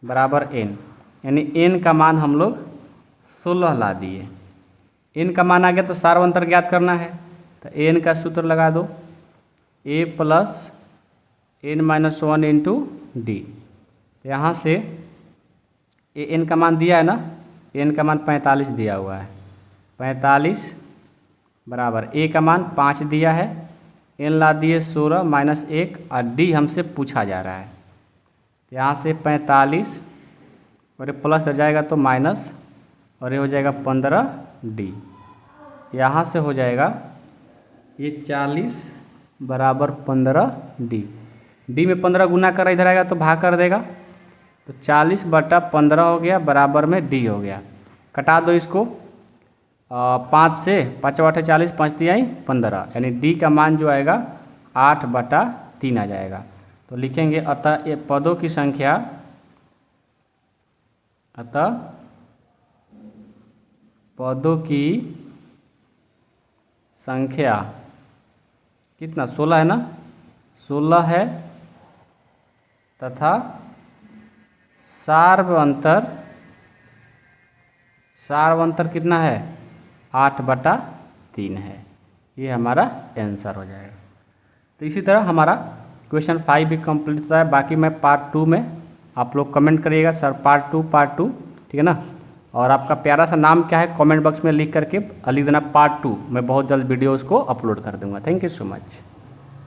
बराबर n, यानी n का मान हम लोग 16 ला दिए। n का मान आ गया तो सार्वंतर ज्ञात करना है, तो n का सूत्र लगा दो a + n - 1 × d। यहाँ से n का मान दिया है ना, n का मान 45 दिया हुआ है, 45 बराबर a का मान 5 दिया है, n ला दिए 16 - 1 और d हमसे पूछा जा रहा है। यहाँ से 45 और ये प्लस हो जाएगा तो माइनस, और ये हो जाएगा 15d। यहाँ से हो जाएगा ये 40 बराबर 15d। d में 15 गुना कर इधर आएगा तो भाग कर देगा, तो 40/15 हो गया बराबर में d हो गया। कटा दो इसको, 5 से 5 × 8 = 40, 5 × 3 = 15, यानी d का मान जो आएगा 8/3 आ जाएगा। तो लिखेंगे अतः ये पदों की संख्या, अतः पदों की संख्या कितना 16 है ना, 16 है, तथा सार्वंतर कितना है 8/3 है। ये हमारा आंसर हो जाएगा। तो इसी तरह हमारा क्वेश्चन 5 भी कंप्लीट होता है। बाकी मैं पार्ट 2 में, आप लोग कमेंट करिएगा सर पार्ट टू, ठीक है ना। और आपका प्यारा सा नाम क्या है कमेंट बॉक्स में लिख करके लिख देना पार्ट 2। मैं बहुत जल्द वीडियो उसको अपलोड कर दूंगा। Thank you so much.